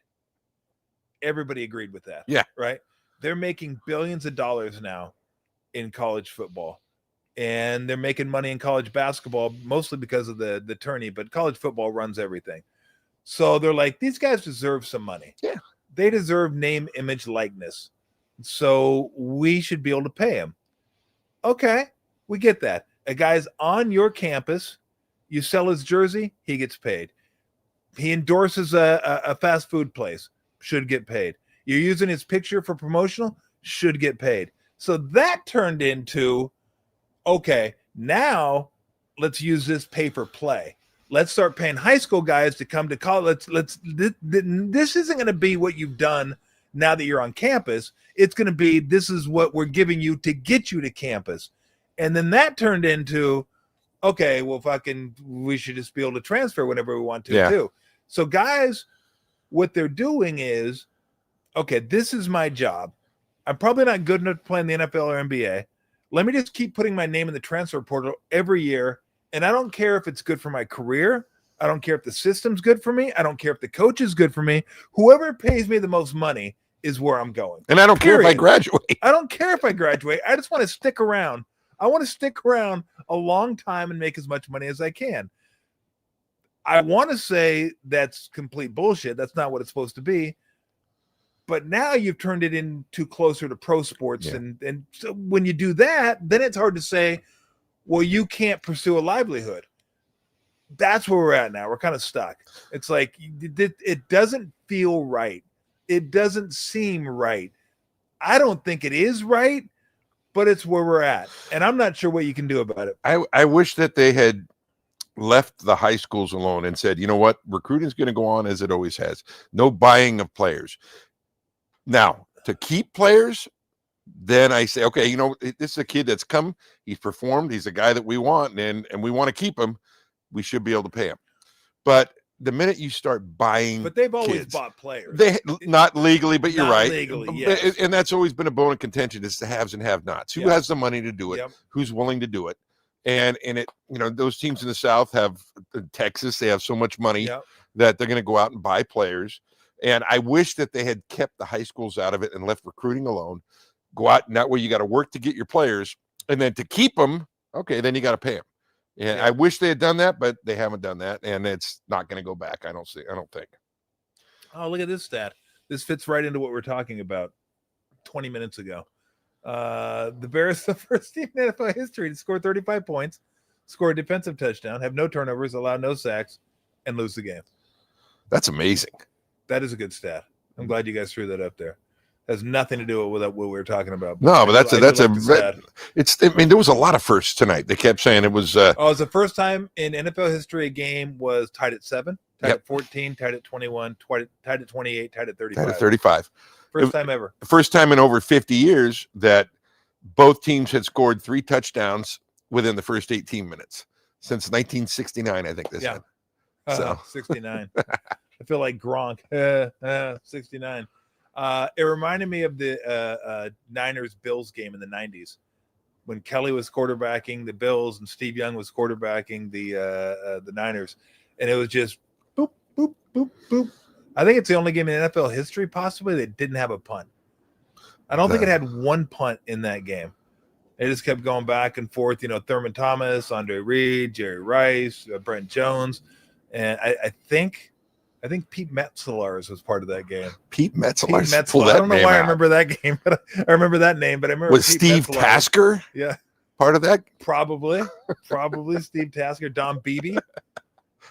Everybody agreed with that. Yeah. Right? They're making billions of dollars now in college football. And they're making money in college basketball, mostly because of the tourney, but college football runs everything. So they're like, these guys deserve some money. Yeah. They deserve name, image, likeness. So we should be able to pay them. Okay, we get that. A guy's on your campus, you sell his jersey, he gets paid. He endorses a fast food place, should get paid. You're using his picture for promotional, should get paid. So that turned into, okay, now let's use this pay for play. Let's start paying high school guys to come to college. This isn't going to be what you've done now that you're on campus. It's going to be, this is what we're giving you to get you to campus. And then that turned into, okay, well, we should just be able to transfer whenever we want to too. So guys, what they're doing is, okay, this is my job. I'm probably not good enough to play in the NFL or NBA. Let me just keep putting my name in the transfer portal every year. And I don't care if it's good for my career. I don't care if the system's good for me. I don't care if the coach is good for me. Whoever pays me the most money is where I'm going. And I don't care if I graduate. I don't care if I graduate. I just want to stick around. I want to stick around a long time and make as much money as I can. I want to say that's complete bullshit. That's not what it's supposed to be. But now you've turned it into closer to pro sports. Yeah. And so when you do that, then it's hard to say, well, you can't pursue a livelihood. That's where we're at now. We're kind of stuck. It's like, it doesn't feel right. It doesn't seem right. I don't think it is right, but it's where we're at. And I'm not sure what you can do about it. I wish that they had left the high schools alone and said, you know what, recruiting is going to go on as it always has. No buying of players. Now, to keep players, then I say, okay, you know, this is a kid that's come, he's performed, he's a guy that we want, and we want to keep him. We should be able to pay him. But the minute you start buying, but they've always bought players. They not legally, but you're right. Legally, yes. And that's always been a bone of contention: is the haves and have-nots. Who has the money to do it? Who's willing to do it? And it, you know, those teams in the South have Texas. They have so much money that they're going to go out and buy players. And I wish that they had kept the high schools out of it and left recruiting alone. Go out, and that way you got to work to get your players, and then to keep them, okay, then you got to pay them. And I wish they had done that, but they haven't done that, and it's not going to go back. I don't think. Oh, look at this stat. This fits right into what we're talking about 20 minutes ago. The Bears, the first team in NFL history to score 35 points, score a defensive touchdown, have no turnovers, allow no sacks, and lose the game. That's amazing. That is a good stat. I'm glad you guys threw that up there. Has nothing to do with what we were talking about. No, but there was a lot of firsts tonight. They kept saying it was. It was the first time in NFL history a game was tied at 7, tied at 14, tied at 21, tied at 28, tied at 35. Tied at 35. First time ever. The first time in over 50 years that both teams had scored 3 touchdowns within the first 18 minutes since 1969. I think this. Yeah. So 69. I feel like Gronk. 69. It reminded me of the Niners-Bills game in the 90s when Kelly was quarterbacking the Bills and Steve Young was quarterbacking the Niners. And it was just boop, boop, boop, boop. I think it's the only game in NFL history possibly that didn't have a punt. I don't think it had one punt in that game. It just kept going back and forth. Thurman Thomas, Andre Reed, Jerry Rice, Brent Jones. And I think Pete Metzelaars was part of that game. Pete Metzelaars. I don't know why I remember that game, but I remember that name. But I remember was Steve Tasker. Yeah, part of that. Probably Steve Tasker, Don Beebe,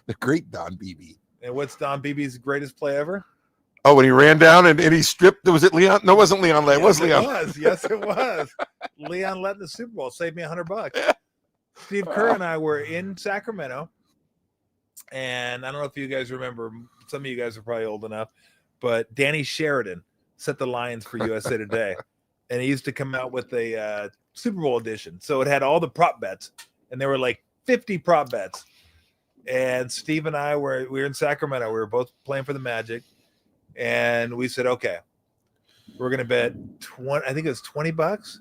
the great Don Beebe. And what's Don Beebe's greatest play ever? Oh, when he ran down and he stripped. Was it Leon? No, it wasn't Leon Lett. It was Leon. Yes, it was. Leon Lett in the Super Bowl saved me $100. Steve Kerr and I were in Sacramento. And I don't know if you guys remember, some of you guys are probably old enough, but Danny Sheridan set the lines for USA Today. And he used to come out with a Super Bowl edition. So it had all the prop bets. And there were like 50 prop bets. And Steve and I we were in Sacramento. We were both playing for the Magic. And we said, okay, we're going to bet 20, I think it was $20,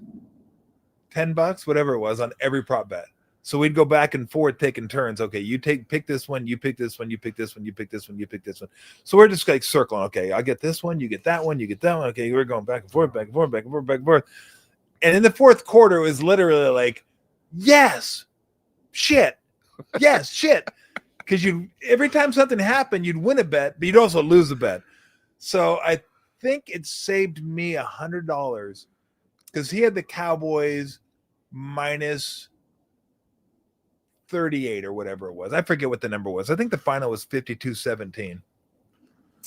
$10, whatever it was on every prop bet. So we'd go back and forth taking turns. Okay, you pick this one, you pick this one, you pick this one, you pick this one, you pick this one. So we're just like circling. Okay, I'll get this one, you get that one, you get that one. Okay, we're going back and forth, back and forth, back and forth, back and forth. And in the fourth quarter, it was literally like, yes, shit, yes, shit. Because every time something happened, you'd win a bet, but you'd also lose a bet. So I think it saved me $100 because he had the Cowboys minus 38 or whatever it was. I forget what the number was. I think the final was 52-17.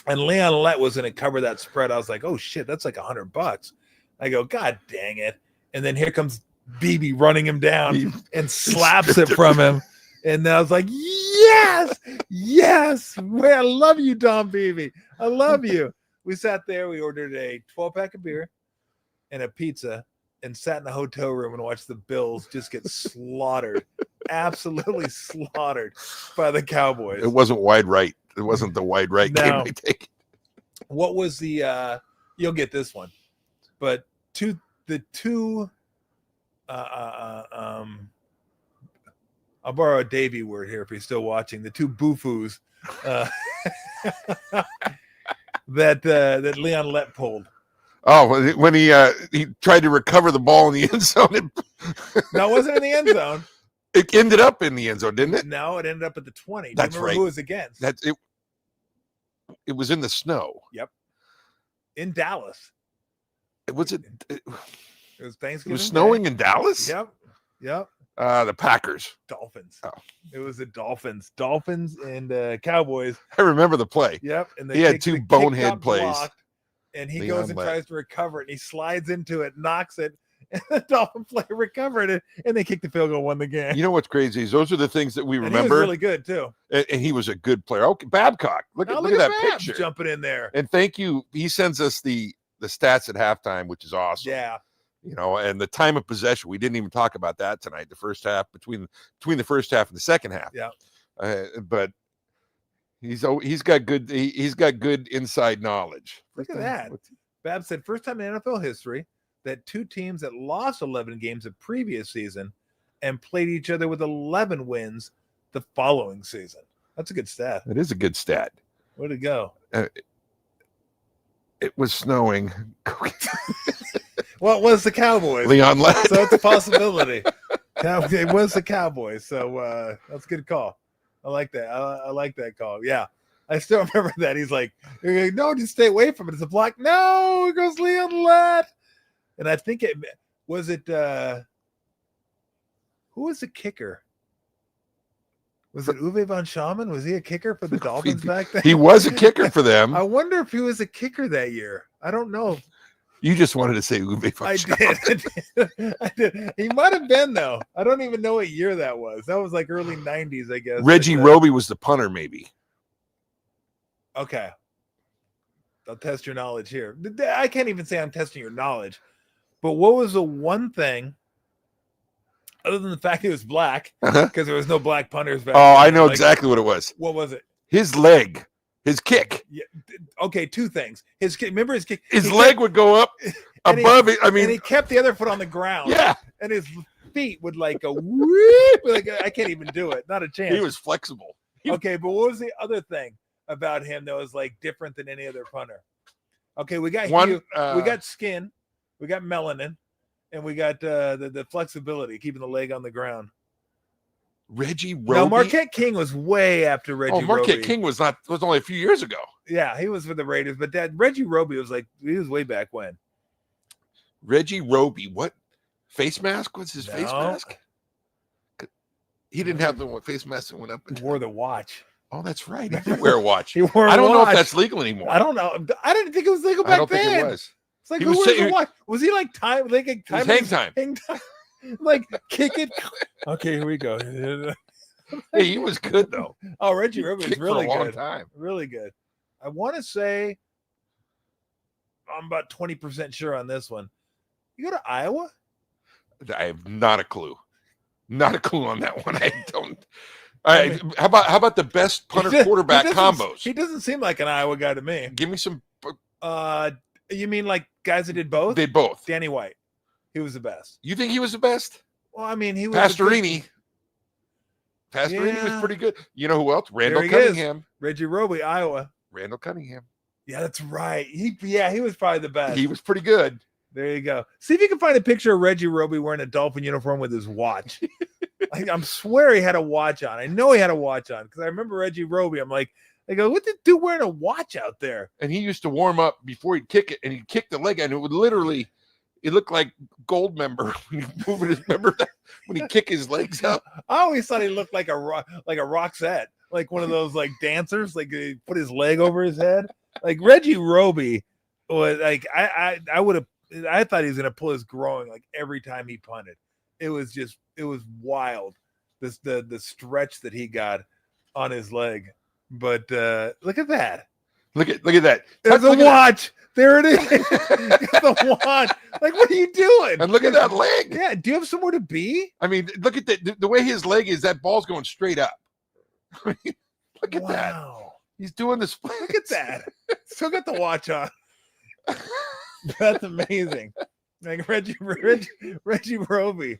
And Leon Lett was going to cover that spread. I was like, oh shit, that's like $100. I go, God dang it. And then here comes BB running him down and slaps it from him. And I was like, yes. I love you, Don Beebe. I love you. We sat there. We ordered a 12-pack of beer and a pizza and sat in the hotel room and watched the Bills just get slaughtered, absolutely slaughtered by the Cowboys. It wasn't wide right. It wasn't the wide right game they take. What was the you'll get this one. But the two I'll borrow a Davey word here if he's still watching. The two boofus that Leon Lett pulled. Oh, when he tried to recover the ball in the end zone. No, it wasn't in the end zone. It ended up in the end zone, didn't it? No, it ended up at the 20. That's right. Who it was against? That's it. It was in the snow. Yep. In Dallas. It was Thanksgiving. It was snowing Day. In Dallas? Yep. The Packers. Dolphins. Oh. It was the Dolphins. Dolphins and Cowboys. I remember the play. Yep. And he had two bonehead plays. Blocked, and he goes and tries to recover it. And he slides into it, knocks it. And the Dolphin player recovered it. And they kicked the field goal, won the game. You know what's crazy is those are the things that we remember. And he was really good, too. And he was a good player. Okay, Babcock. Look at that Babs picture. Jumping in there. And thank you. He sends us the stats at halftime, which is awesome. Yeah. And the time of possession, we didn't even talk about that tonight. The first half between the first half and the second half. Yeah. But he's got good inside knowledge. Look at that. Babs said first time in NFL history that two teams that lost 11 games the previous season and played each other with 11 wins the following season. That's a good stat. It is a good stat. Where'd it go? It was snowing. Well, it was the Cowboys. Leon Lett. So it's a possibility. It was the Cowboys. So that's a good call. I like that. I like that call. Yeah. I still remember that. He's like, no, just stay away from it. It's a block. No, it goes Leon Lett. And I think who was the kicker? Was it Uwe von Schaman? Was he a kicker for the Dolphins back then? He was a kicker for them. I wonder if he was a kicker that year. I don't know. You just wanted to say Uwe von Schaman. I did. He might have been, though. I don't even know what year that was. That was like early 90s, I guess. Reggie Roby was the punter, maybe. Okay. I'll test your knowledge here. I can't even say I'm testing your knowledge. But what was the one thing, other than the fact he was black, because there was no black punters back then? I know exactly what it was. What was it? His leg. His kick. Yeah. Okay, two things. His kick. Remember his kick? His leg would go up above it. I mean, and he kept the other foot on the ground. Yeah. And his feet would like go whoop. Like, I can't even do it. Not a chance. He was flexible. Okay, but what was the other thing about him that was like different than any other punter? Okay, we got we got skin, we got melanin, and we got the flexibility, keeping the leg on the ground. Reggie Roby. No, Marquette King was way after Reggie Roby. Marquette King was only a few years ago. Yeah, he was for the Raiders, but Reggie Roby was way back when. Reggie Roby, what face mask was his face mask? He didn't have the face mask that went up. He wore the watch. Oh, that's right. He did wear a watch. He wore I don't know watch. if that's legal anymore. I don't know. I didn't think it was legal back then. I don't think it was. It's like, who was the watch? Was he like time? Like time? Hang time. Like kick it. Okay, here we go. Hey, he was good though. Oh, Reggie Roby was really for a long good. Time. Really good. I want to say I'm about 20% sure on this one. You go to Iowa? I have not a clue. Not a clue on that one. I don't. All right. How about the best punter quarterback combos? He doesn't seem like an Iowa guy to me. Give me some. You mean like guys that did both? Did both. Danny White. He was the best. You think he was the best? Well, I mean, he was. Pastorini. Pastorini was pretty good. You know who else? Randall Cunningham. Reggie Roby, Iowa. Randall Cunningham. Yeah, that's right. He was probably the best. He was pretty good. There you go. See if you can find a picture of Reggie Roby wearing a Dolphin uniform with his watch. I'm swear he had a watch on. I know he had a watch on because I remember Reggie Roby. I'm like, I go, what the dude wearing a watch out there? And he used to warm up before he'd kick it, and he'd kick the leg, and it would literally, it looked like gold member when he moving his member when he kick his legs up. I always thought he looked like a Roxette, like one of those like dancers, like he put his leg over his head. Like Reggie Roby was like I thought he was gonna pull his groin like every time he punted. It was wild. The stretch that he got on his leg. But look at that. Look at that. There's a watch. There it is. The watch. Like, what are you doing? And look at that leg. Yeah. Do you have somewhere to be? I mean, look at the way his leg is. That ball's going straight up. I mean, look at that. He's doing this. Look at that. Still got the watch on. That's amazing. Like Reggie Roby.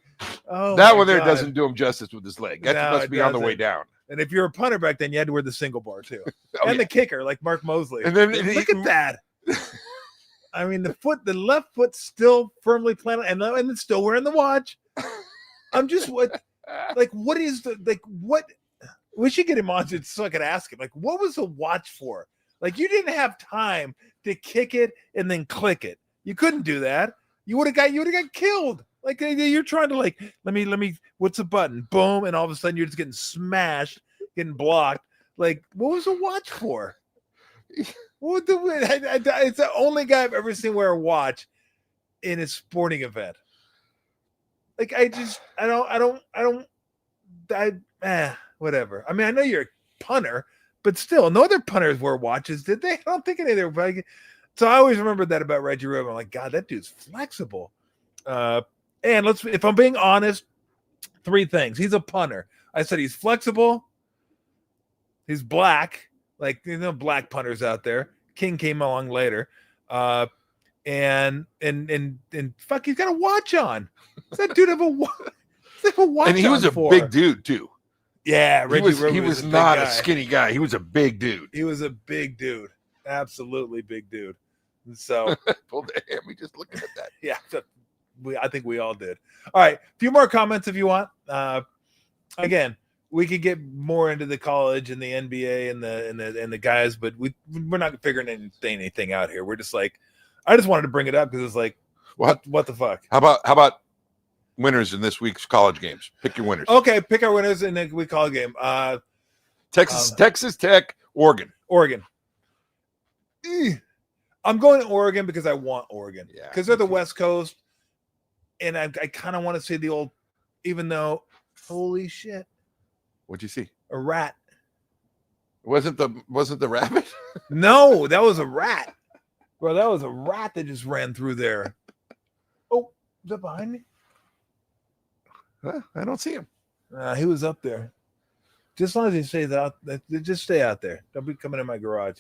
Oh, that one there doesn't do him justice with his leg. That must be on the way down. And if you're a punter back then, you had to wear the single bar too, the kicker like Mark Mosley. And then look at that. I mean, the left foot still firmly planted, and it's still wearing the watch. I'm just what is what? We should get him on so I could ask him. Like, what was the watch for? Like, you didn't have time to kick it and then click it. You couldn't do that. You would have got killed. Like you're trying to let me. What's the button? Boom, and all of a sudden you're just getting smashed, getting blocked. Like, what was the watch for? It's the only guy I've ever seen wear a watch in a sporting event. Like whatever. I mean, I know you're a punter, but still, no other punters wear watches, did they? I don't think any of their. So I always remembered that about Reggie Roby. I'm like, God, that dude's flexible. And if I'm being honest, 3 things. He's a punter. I said he's flexible. He's black. Like, black punters out there. King came along later. And fuck, he's got a watch on. Does that dude have a watch? And he was a big dude too. Yeah, he was not a skinny guy. He was a big dude. He was a big dude. Absolutely big dude. So pulled the hammy just looking at that. Yeah. I think we all did. All right. A few more comments if you want. Again, we could get more into the college and the NBA and the guys, but we're not figuring anything out here. We're just like, I just wanted to bring it up because it's like, what the fuck? How about winners in this week's college games? Pick your winners. Okay, pick our winners in the week college game. Texas Tech, Oregon. I'm going to Oregon because I want Oregon. Yeah, because they're the West Coast, and I kind of want to see the old, even though, holy shit. What'd you see? A rat. Wasn't the rabbit? No, that was a rat. Bro, that was a rat that just ran through there. Oh, is that behind me? I don't see him. He was up there. Just as long as he stays out, just stay out there. Don't be coming in my garage.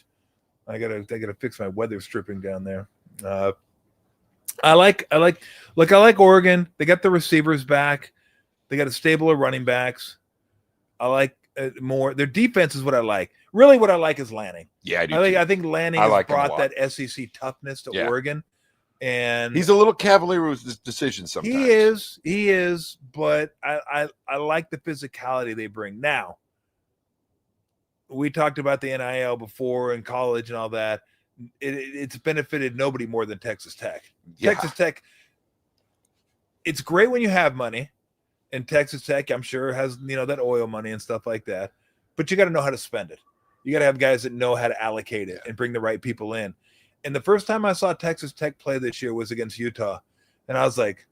I gotta fix my weather stripping down there. I like Oregon. They got the receivers back. They got a stable of running backs. I like more. Their defense is what I like. Really, what I like is Lanning. Yeah, I think Lanning has brought that SEC toughness to Oregon, and he's a little cavalier with his decisions sometimes. He is, but I like the physicality they bring. Now, we talked about the NIL before in college and all that. It's benefited nobody more than Texas Tech. Yeah. Texas Tech. It's great when you have money. And Texas Tech, I'm sure, has that oil money and stuff like that. But you got to know how to spend it. You got to have guys that know how to allocate it and bring the right people in. And the first time I saw Texas Tech play this year was against Utah. And I was like,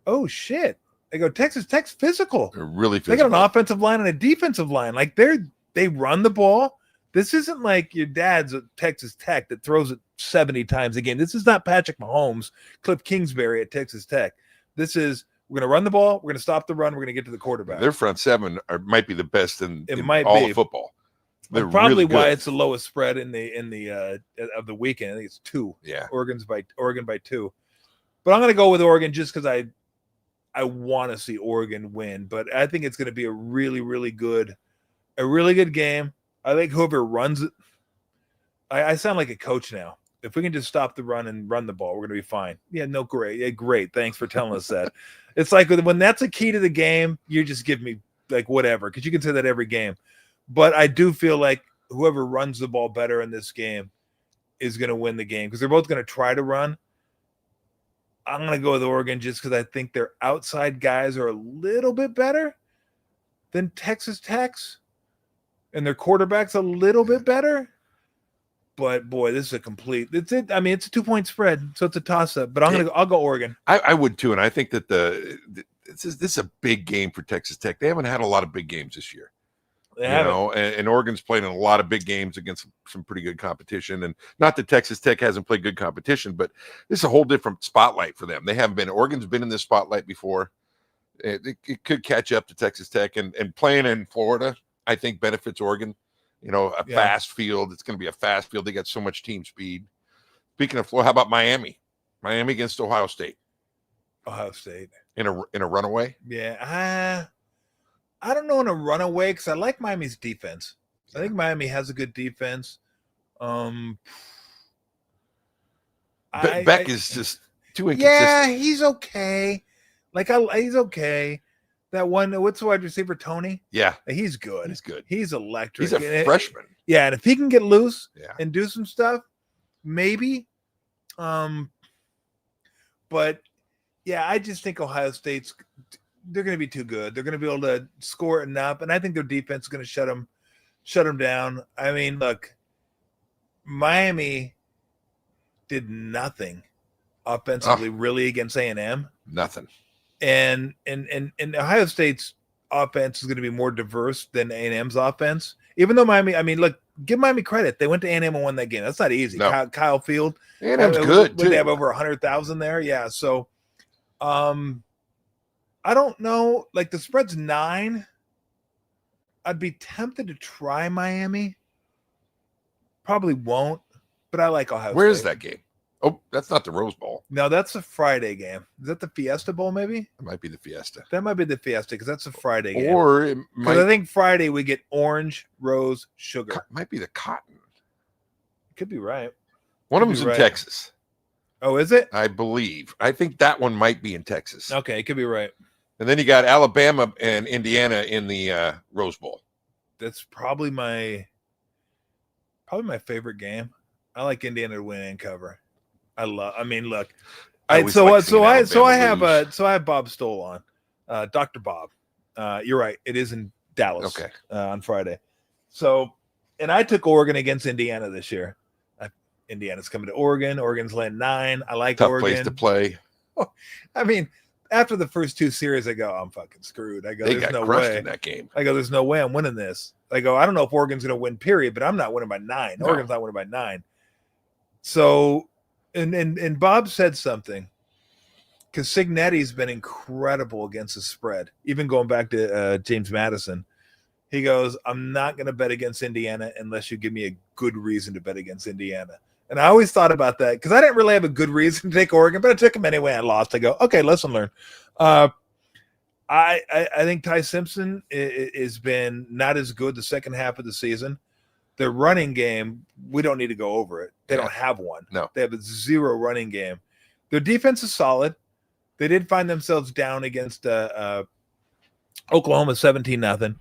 oh, shit. I go, Texas Tech's physical. They're really physical. They got an offensive line and a defensive line. Like, they run the ball. This isn't like your dad's at Texas Tech that throws it 70 times a game. This is not Patrick Mahomes, Cliff Kingsbury at Texas Tech. This is, we're going to run the ball. We're going to stop the run. We're going to get to the quarterback. Their front seven might be the best in all of football. They're probably really why it's the lowest spread in the of the weekend. I think it's 2. Yeah, Oregon by 2. But I'm going to go with Oregon just because I want to see Oregon win. But I think it's going to be a really, really good game. I think whoever runs it. I sound like a coach now. If we can just stop the run and run the ball, we're going to be fine. Yeah, no, great. Yeah, great. Thanks for telling us that. It's like when that's a key to the game, you just give me like whatever, because you can say that every game. But I do feel like whoever runs the ball better in this game is going to win the game because they're both going to try to run. I'm going to go with Oregon just because I think their outside guys are a little bit better than Texas Tech's, and their quarterback's a little bit better. But boy, this is a complete. It's it. I mean, it's a 2-point spread, so it's a toss-up. But I'll go Oregon. I would too, and I think that this is a big game for Texas Tech. They haven't had a lot of big games this year. And Oregon's played in a lot of big games against some pretty good competition. And not that Texas Tech hasn't played good competition, but this is a whole different spotlight for them. They haven't been. Oregon's been in this spotlight before. It could catch up to Texas Tech, and playing in Florida, I think benefits Oregon. Fast field. It's going to be a fast field. They got so much team speed. Speaking of Florida, how about Miami? Miami against Ohio State. Ohio State in a runaway. Yeah, I don't know in a runaway because I like Miami's defense. I think Miami has a good defense. Beck is just too inconsistent. Yeah, he's okay. He's okay. That one, what's the wide receiver, Tony? Yeah. He's good. He's good. He's electric. He's a freshman. Yeah, and if he can get loose and do some stuff, maybe. But, yeah, I just think Ohio State's – they're going to be too good. They're going to be able to score enough, and I think their defense is going to shut them down. I mean, look, Miami did nothing offensively really against A&M. Nothing. And Ohio State's offense is going to be more diverse than A&M's offense. Even though Miami, I mean, look, give Miami credit. They went to A&M and won that game. That's not easy. No. Kyle Field. A&M's good, too. They have over 100,000 there. Yeah. So, I don't know. Like, the spread's 9. I'd be tempted to try Miami. Probably won't, but I like Ohio State. Where is that game? Oh, that's not the Rose Bowl. No, that's a Friday game. Is that the Fiesta Bowl, maybe? It might be the Fiesta. That might be the Fiesta because that's a Friday game. Or it might... I think Friday we get orange, rose, sugar. Might be the Cotton. Could be right. One of them's in Texas. Oh, is it? I believe. I think that one might be in Texas. Okay, it could be right. And then you got Alabama and Indiana in the Rose Bowl. That's probably my favorite game. I like Indiana to win and cover. I mean, look. I have Bob Stoll on, Dr. Bob. You're right. It is in Dallas on Friday. So, and I took Oregon against Indiana this year. Indiana's coming to Oregon. Oregon's laying 9. I like Tough Oregon. Place to play. I mean, after the first 2 series, I go, I'm fucking screwed. I go, they there's got no crushed way in that game. I go, there's no way I'm winning this. I go, I don't know if Oregon's going to win, period, but I'm not winning by 9. No. Oregon's not winning by 9. So, and Bob said something, because Cignetti's been incredible against the spread, even going back to James Madison. He goes, I'm not going to bet against Indiana unless you give me a good reason to bet against Indiana. And I always thought about that because I didn't really have a good reason to take Oregon, but I took them anyway. I lost. I go, okay, lesson learned. I think Ty Simpson has been not as good the second half of the season. Their running game, we don't need to go over it. They don't have one. No. They have a 0 running game. Their defense is solid. They did find themselves down against Oklahoma 17-0,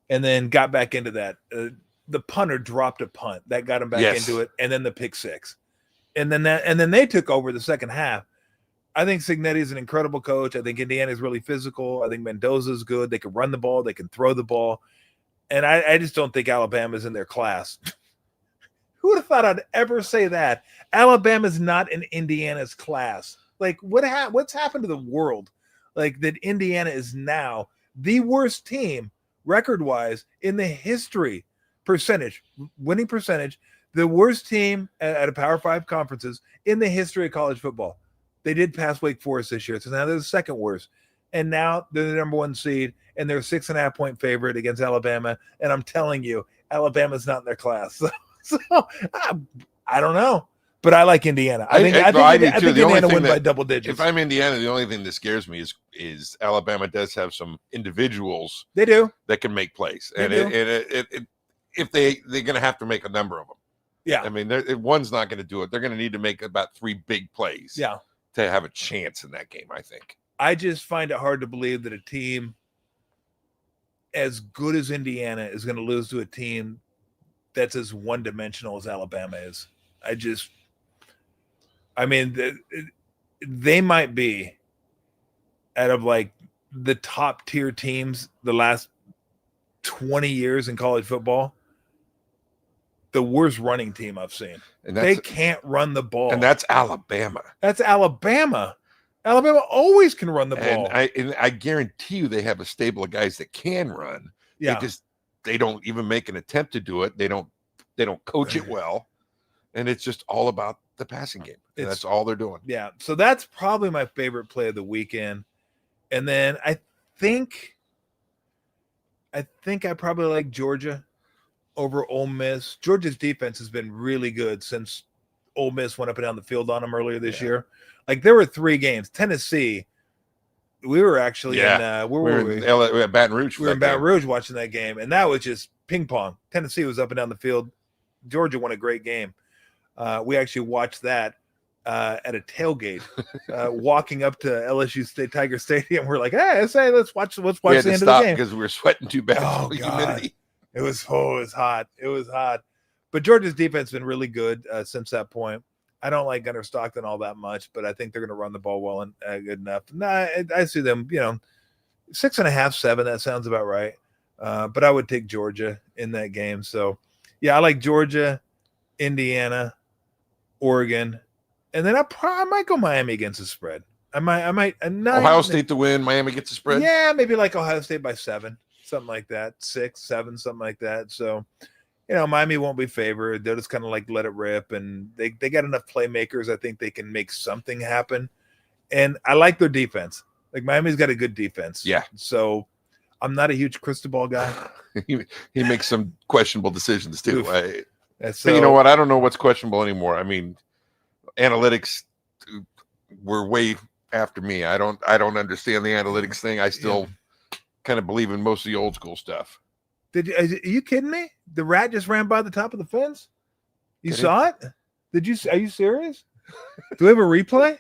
and then got back into that. The punter dropped a punt that got him back into it, and then the pick 6, and then they took over the second half. I think Cignetti is an incredible coach. I think Indiana is really physical. I think Mendoza is good. They can run the ball. They can throw the ball, and I just don't think Alabama's in their class. Who would have thought I'd ever say that? Alabama's not in Indiana's class. Like, what's happened to the world? Like, that Indiana is now the worst team record-wise in the history, winning percentage, the worst team at a Power 5 conferences in the history of college football. They did pass Wake Forest this year, so now they're the second worst. And now they're the number 1 seed, and they're a 6.5-point favorite against Alabama. And I'm telling you, Alabama's not in their class. So I don't know. But I like Indiana. I think Indiana win by double digits. If I'm Indiana, the only thing that scares me is Alabama does have some individuals. They do that can make plays, and if they're going to have to make a number of them. Yeah, I mean, one's not going to do it. They're going to need to make about 3 big plays. Yeah, to have a chance in that game. I think. I just find it hard to believe that a team as good as Indiana is going to lose to a team that's as one-dimensional as Alabama is. They might be out of like the top tier teams the last 20 years in college football, the worst running team I've seen. And they can't run the ball. And that's Alabama. Alabama always can run the ball. And I guarantee you they have a stable of guys that can run. Yeah. They don't even make an attempt to do it. They don't coach it well. And it's just all about the passing game. That's all they're doing. Yeah. So that's probably my favorite play of the weekend. And then I think I probably like Georgia over Ole Miss. Georgia's defense has been really good since Ole Miss went up and down the field on them earlier this year. Like, there were 3 games. Tennessee, we were actually in where were we? We were at Baton Rouge. We were in Baton Rouge watching that game, and that was just ping pong. Tennessee was up and down the field. Georgia won a great game. We actually watched that at a tailgate, walking up to LSU Tiger Stadium. We're like, hey, let's watch the end of the game because we were sweating too bad. Oh, humidity. It was hot. It was hot. But Georgia's defense has been really good since that point. I don't like Gunnar Stockton all that much, but I think they're going to run the ball well and good enough. I see them, 6.5, 7. That sounds about right. But I would take Georgia in that game. So, yeah, I like Georgia, Indiana, Oregon, and then I might go Miami against the spread. I might. Ohio State to win, Miami gets the spread. Yeah, maybe like Ohio State by 7, something like that, 6, 7, something like that. So, Miami won't be favored. They'll just kind of like let it rip, and they got enough playmakers. I think they can make something happen. And I like their defense. Like, Miami's got a good defense. Yeah. So I'm not a huge Cristobal guy. he makes some questionable decisions too. So, but you know what? I don't know what's questionable anymore. I mean, analytics were way after me. I don't understand the analytics thing. I still kind of believe in most of the old school stuff. Are you kidding me? The rat just ran by the top of the fence. You saw it? Are you serious? Do we have a replay?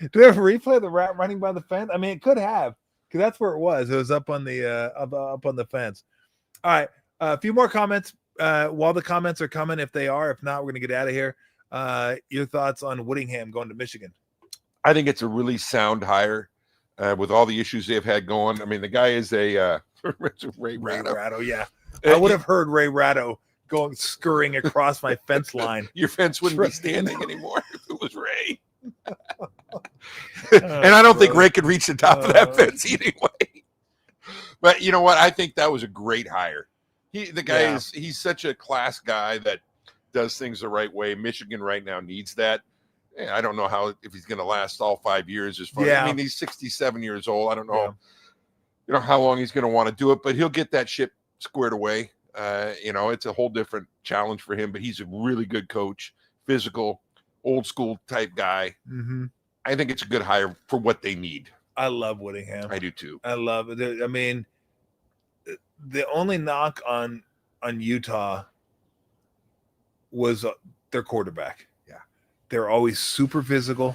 Do we have a replay of the rat running by the fence? I mean, it could have, because that's where it was. It was up on the up on the fence. All right, a few more comments. While the comments are coming, if they are, if not, we're gonna get out of here. Your thoughts on Whittingham going to Michigan? I think it's a really sound hire with all the issues they've had going. I mean, the guy is a Ray Ratto. Yeah, I would have heard Ray Ratto going scurrying across my fence line. Your fence wouldn't be standing anymore if it was Ray. And I don't think Ray could reach the top of that fence anyway. But you know what? I think that was a great hire. He's such a class guy that does things the right way. Michigan right now needs that. I don't know if he's going to last all 5 years. As far I mean, he's 67 years old. I don't know, how long he's going to want to do it, but he'll get that ship squared away. It's a whole different challenge for him, but he's a really good coach, physical, old school type guy. Mm-hmm. I think it's a good hire for what they need. I love Whittingham. I do too. I love it. I mean, the only knock on Utah was their quarterback. They're always super physical.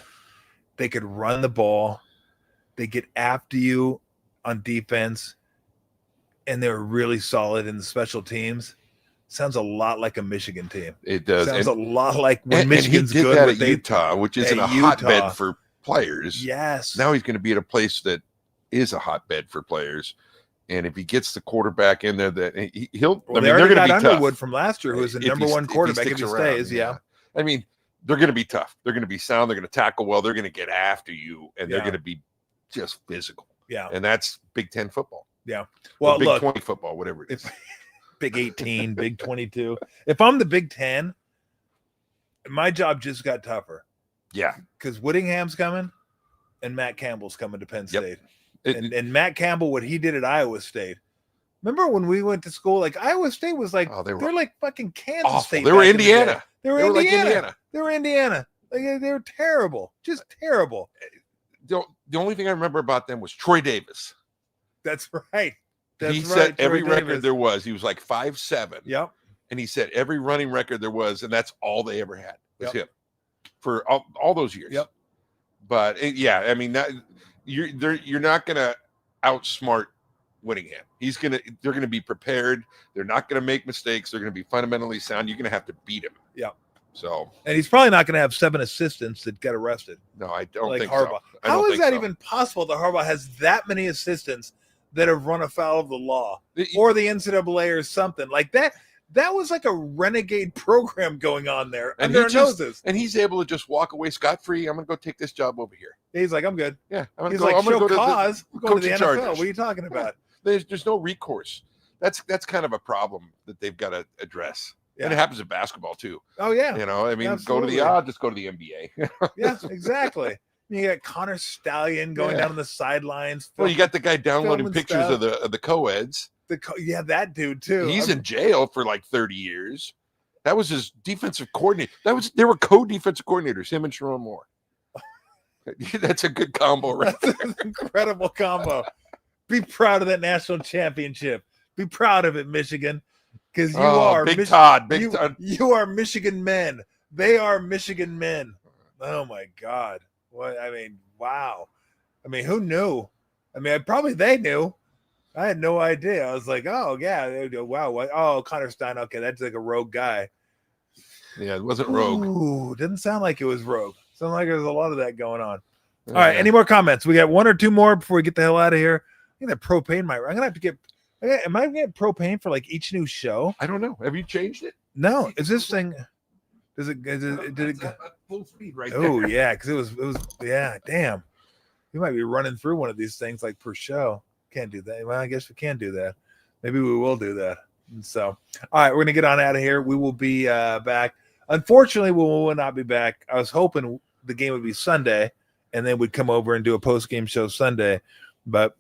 They could run the ball. They get after you on defense. And they're really solid in the special teams. Sounds a lot like a Michigan team. It does. Sounds a lot like when Michigan's and he did good. That at Utah, which isn't a hotbed for players. Yes. Now he's going to be at a place that is a hotbed for players. And if he gets the quarterback in there, that he'll. Well, they're going to be Underwood tough. From last year, who was the number one quarterback if he stays. Yeah. I mean, they're going to be tough. They're going to be sound. They're going to tackle well. They're going to get after you, and they're going to be just physical. Yeah. And that's Big 10 football. Yeah. Well, Big 20 football, whatever it is. Big 18, Big 22. If I'm the Big 10, my job just got tougher. Yeah. Because Whittingham's coming and Matt Campbell's coming to Penn State. And Matt Campbell, what he did at Iowa State. Remember when we went to school? Like Iowa State was like, they're like fucking Kansas awful. State. They were Indiana. They were Indiana. Like Indiana. They were Indiana. Like, they were terrible. Just terrible. The only thing I remember about them was Troy Davis. That's right. He set every record there was. He was like 5'7". Yep. And he set every running record there was, and that's all they ever had was him for all those years. Yep. But I mean, you're not going to outsmart Whittingham. They're going to be prepared. They're not going to make mistakes. They're going to be fundamentally sound. You're going to have to beat him. Yeah. So, and he's probably not going to have 7 assistants that got arrested. No, I don't think Harbaugh. So. How is that even possible that Harbaugh has that many assistants that have run afoul of the law or the NCAA or something like that? That was like a renegade program going on there under our noses. And he's able to just walk away scot-free. I'm going to go take this job over here. He's like, I'm good. Yeah. He's like, show cause. I'm going to the NFL. Chargers. What are you talking about? There's no recourse. That's kind of a problem that they've got to address. Yeah. And it happens in basketball too. Oh yeah. I mean, just go to the NBA. Yeah, exactly. You got Connor Stallion going down the sidelines. Well, you got the guy downloading pictures of the co-eds. That dude too. He's in jail for like 30 years. That was his defensive coordinator. They were co-defensive coordinators, him and Sharon Moore. That's a good combo, right? That's an incredible combo. Be proud of that national championship. Be proud of it, Michigan. Because you are Big Todd. You are Michigan men. They are Michigan men. Oh my God. What I mean, wow. I mean, who knew? I mean, probably they knew. I had no idea. I was like, oh yeah, wow. What? Oh, Connor Stein. Okay, that's like a rogue guy. Yeah, it wasn't rogue. Ooh, didn't sound like it was rogue. Sounded like there's a lot of that going on. All right, any more comments? We got 1 or 2 more before we get the hell out of here. I think that propane might. I'm gonna have to get. Am I gonna get propane for like each new show? I don't know. Have you changed it? No. Is this thing? Did it go full speed right there? Oh yeah, because it was yeah. Damn, we might be running through one of these things like per show. Can't do that. Well, I guess we can do that. Maybe we will do that. And so, all right, we're gonna get on out of here. We will be back. Unfortunately, we will not be back. I was hoping the game would be Sunday, and then we'd come over and do a post-game show Sunday, but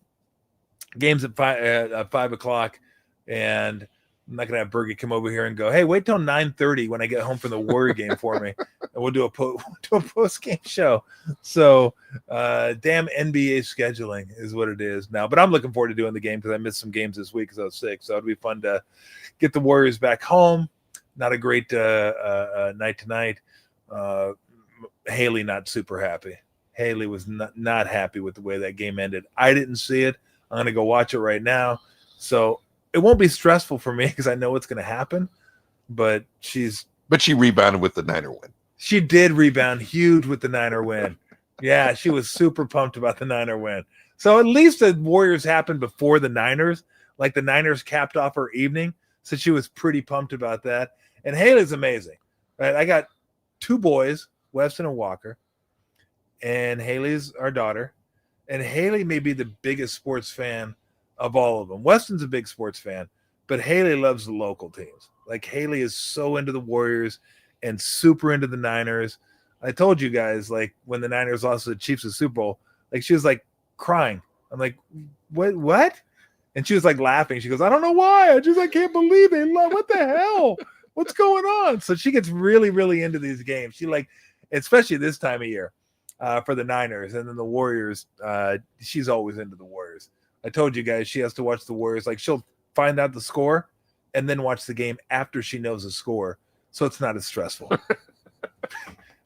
game's at 5 o'clock, and I'm not gonna have Bergie come over here and go, "Hey, wait till 9:30 when I get home from the Warrior game for me," and we'll do a post game show. So, damn NBA scheduling is what it is now. But I'm looking forward to doing the game because I missed some games this week because I was sick. So it'll be fun to get the Warriors back home. Not a great night tonight. Haley not super happy. Haley was not happy with the way that game ended. I didn't see it. I'm going to go watch it right now. So it won't be stressful for me because I know what's going to happen. But she rebounded with the Niner win. She did rebound huge with the Niner win. Yeah, she was super pumped about the Niner win. So at least the Warriors happened before the Niners. Like the Niners capped off her evening. So she was pretty pumped about that. And Haley's amazing. Right? I got 2 boys, Weston and Walker. And Haley's our daughter. And Haley may be the biggest sports fan of all of them. Weston's a big sports fan, but Haley loves the local teams. Like Haley is so into the Warriors and super into the Niners. I told you guys, like when the Niners lost to the Chiefs in the Super Bowl, like she was like crying. I'm like, what? And she was like laughing. She goes, I don't know why. I can't believe it. What the hell? What's going on? So she gets really, really into these games. She like, especially this time of year. For the Niners, and then the Warriors, she's always into the Warriors. I told you guys she has to watch the Warriors. Like she'll find out the score and then watch the game after she knows the score, so it's not as stressful.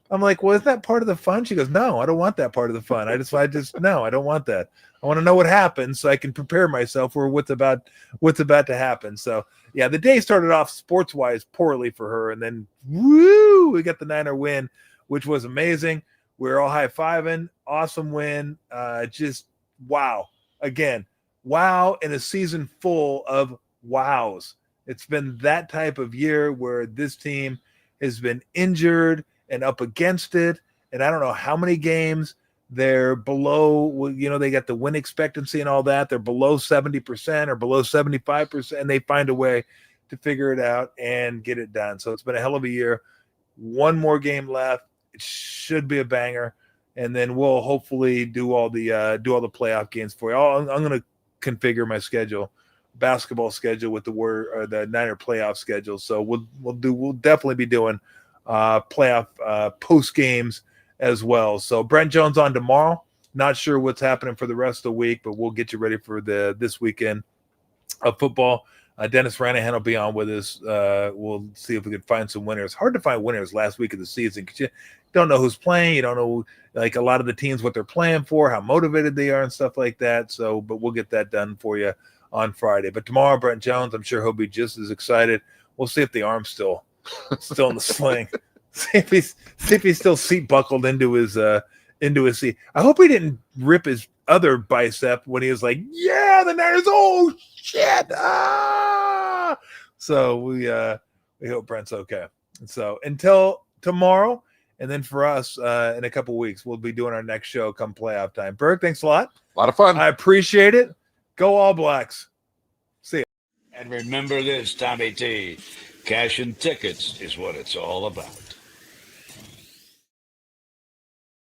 I'm like, well, is that part of the fun? She goes, no, I don't want that part of the fun. I don't want that. I want to know what happens so I can prepare myself for what's about to happen. So yeah, the day started off sports wise poorly for her, and then we got the Niner win, which was amazing. We're all high-fiving. Awesome win. Just wow. Again, wow in a season full of wows. It's been that type of year where this team has been injured and up against it. And I don't know how many games they're below, they got the win expectancy and all that. They're below 70% or below 75%, and they find a way to figure it out and get it done. So it's been a hell of a year. One more game left. It should be a banger, and then we'll hopefully do all the playoff games for you. I'm going to configure my basketball schedule with the Niner playoff schedule. So we'll definitely be doing playoff post games as well. So Brent Jones on tomorrow. Not sure what's happening for the rest of the week, but we'll get you ready for this weekend of football. Dennis Shanahan will be on with us. We'll see if we can find some winners. Hard to find winners last week of the season because you don't know who's playing. You don't know, like a lot of the teams, what they're playing for, how motivated they are and stuff like that. So, but we'll get that done for you on Friday. But tomorrow, Brent Jones, I'm sure he'll be just as excited. We'll see if the arm's still in the sling. See if he's still seat buckled into his seat. I hope he didn't rip his other bicep when he was like, yeah, the Niners, oh shit. So we hope Brent's okay. So until tomorrow, and then for us in a couple weeks, we'll be doing our next show come playoff time. Berg, thanks a lot. A lot of fun. I appreciate it. Go All Blacks. See ya. And remember this, Tommy T, cash and tickets is what it's all about.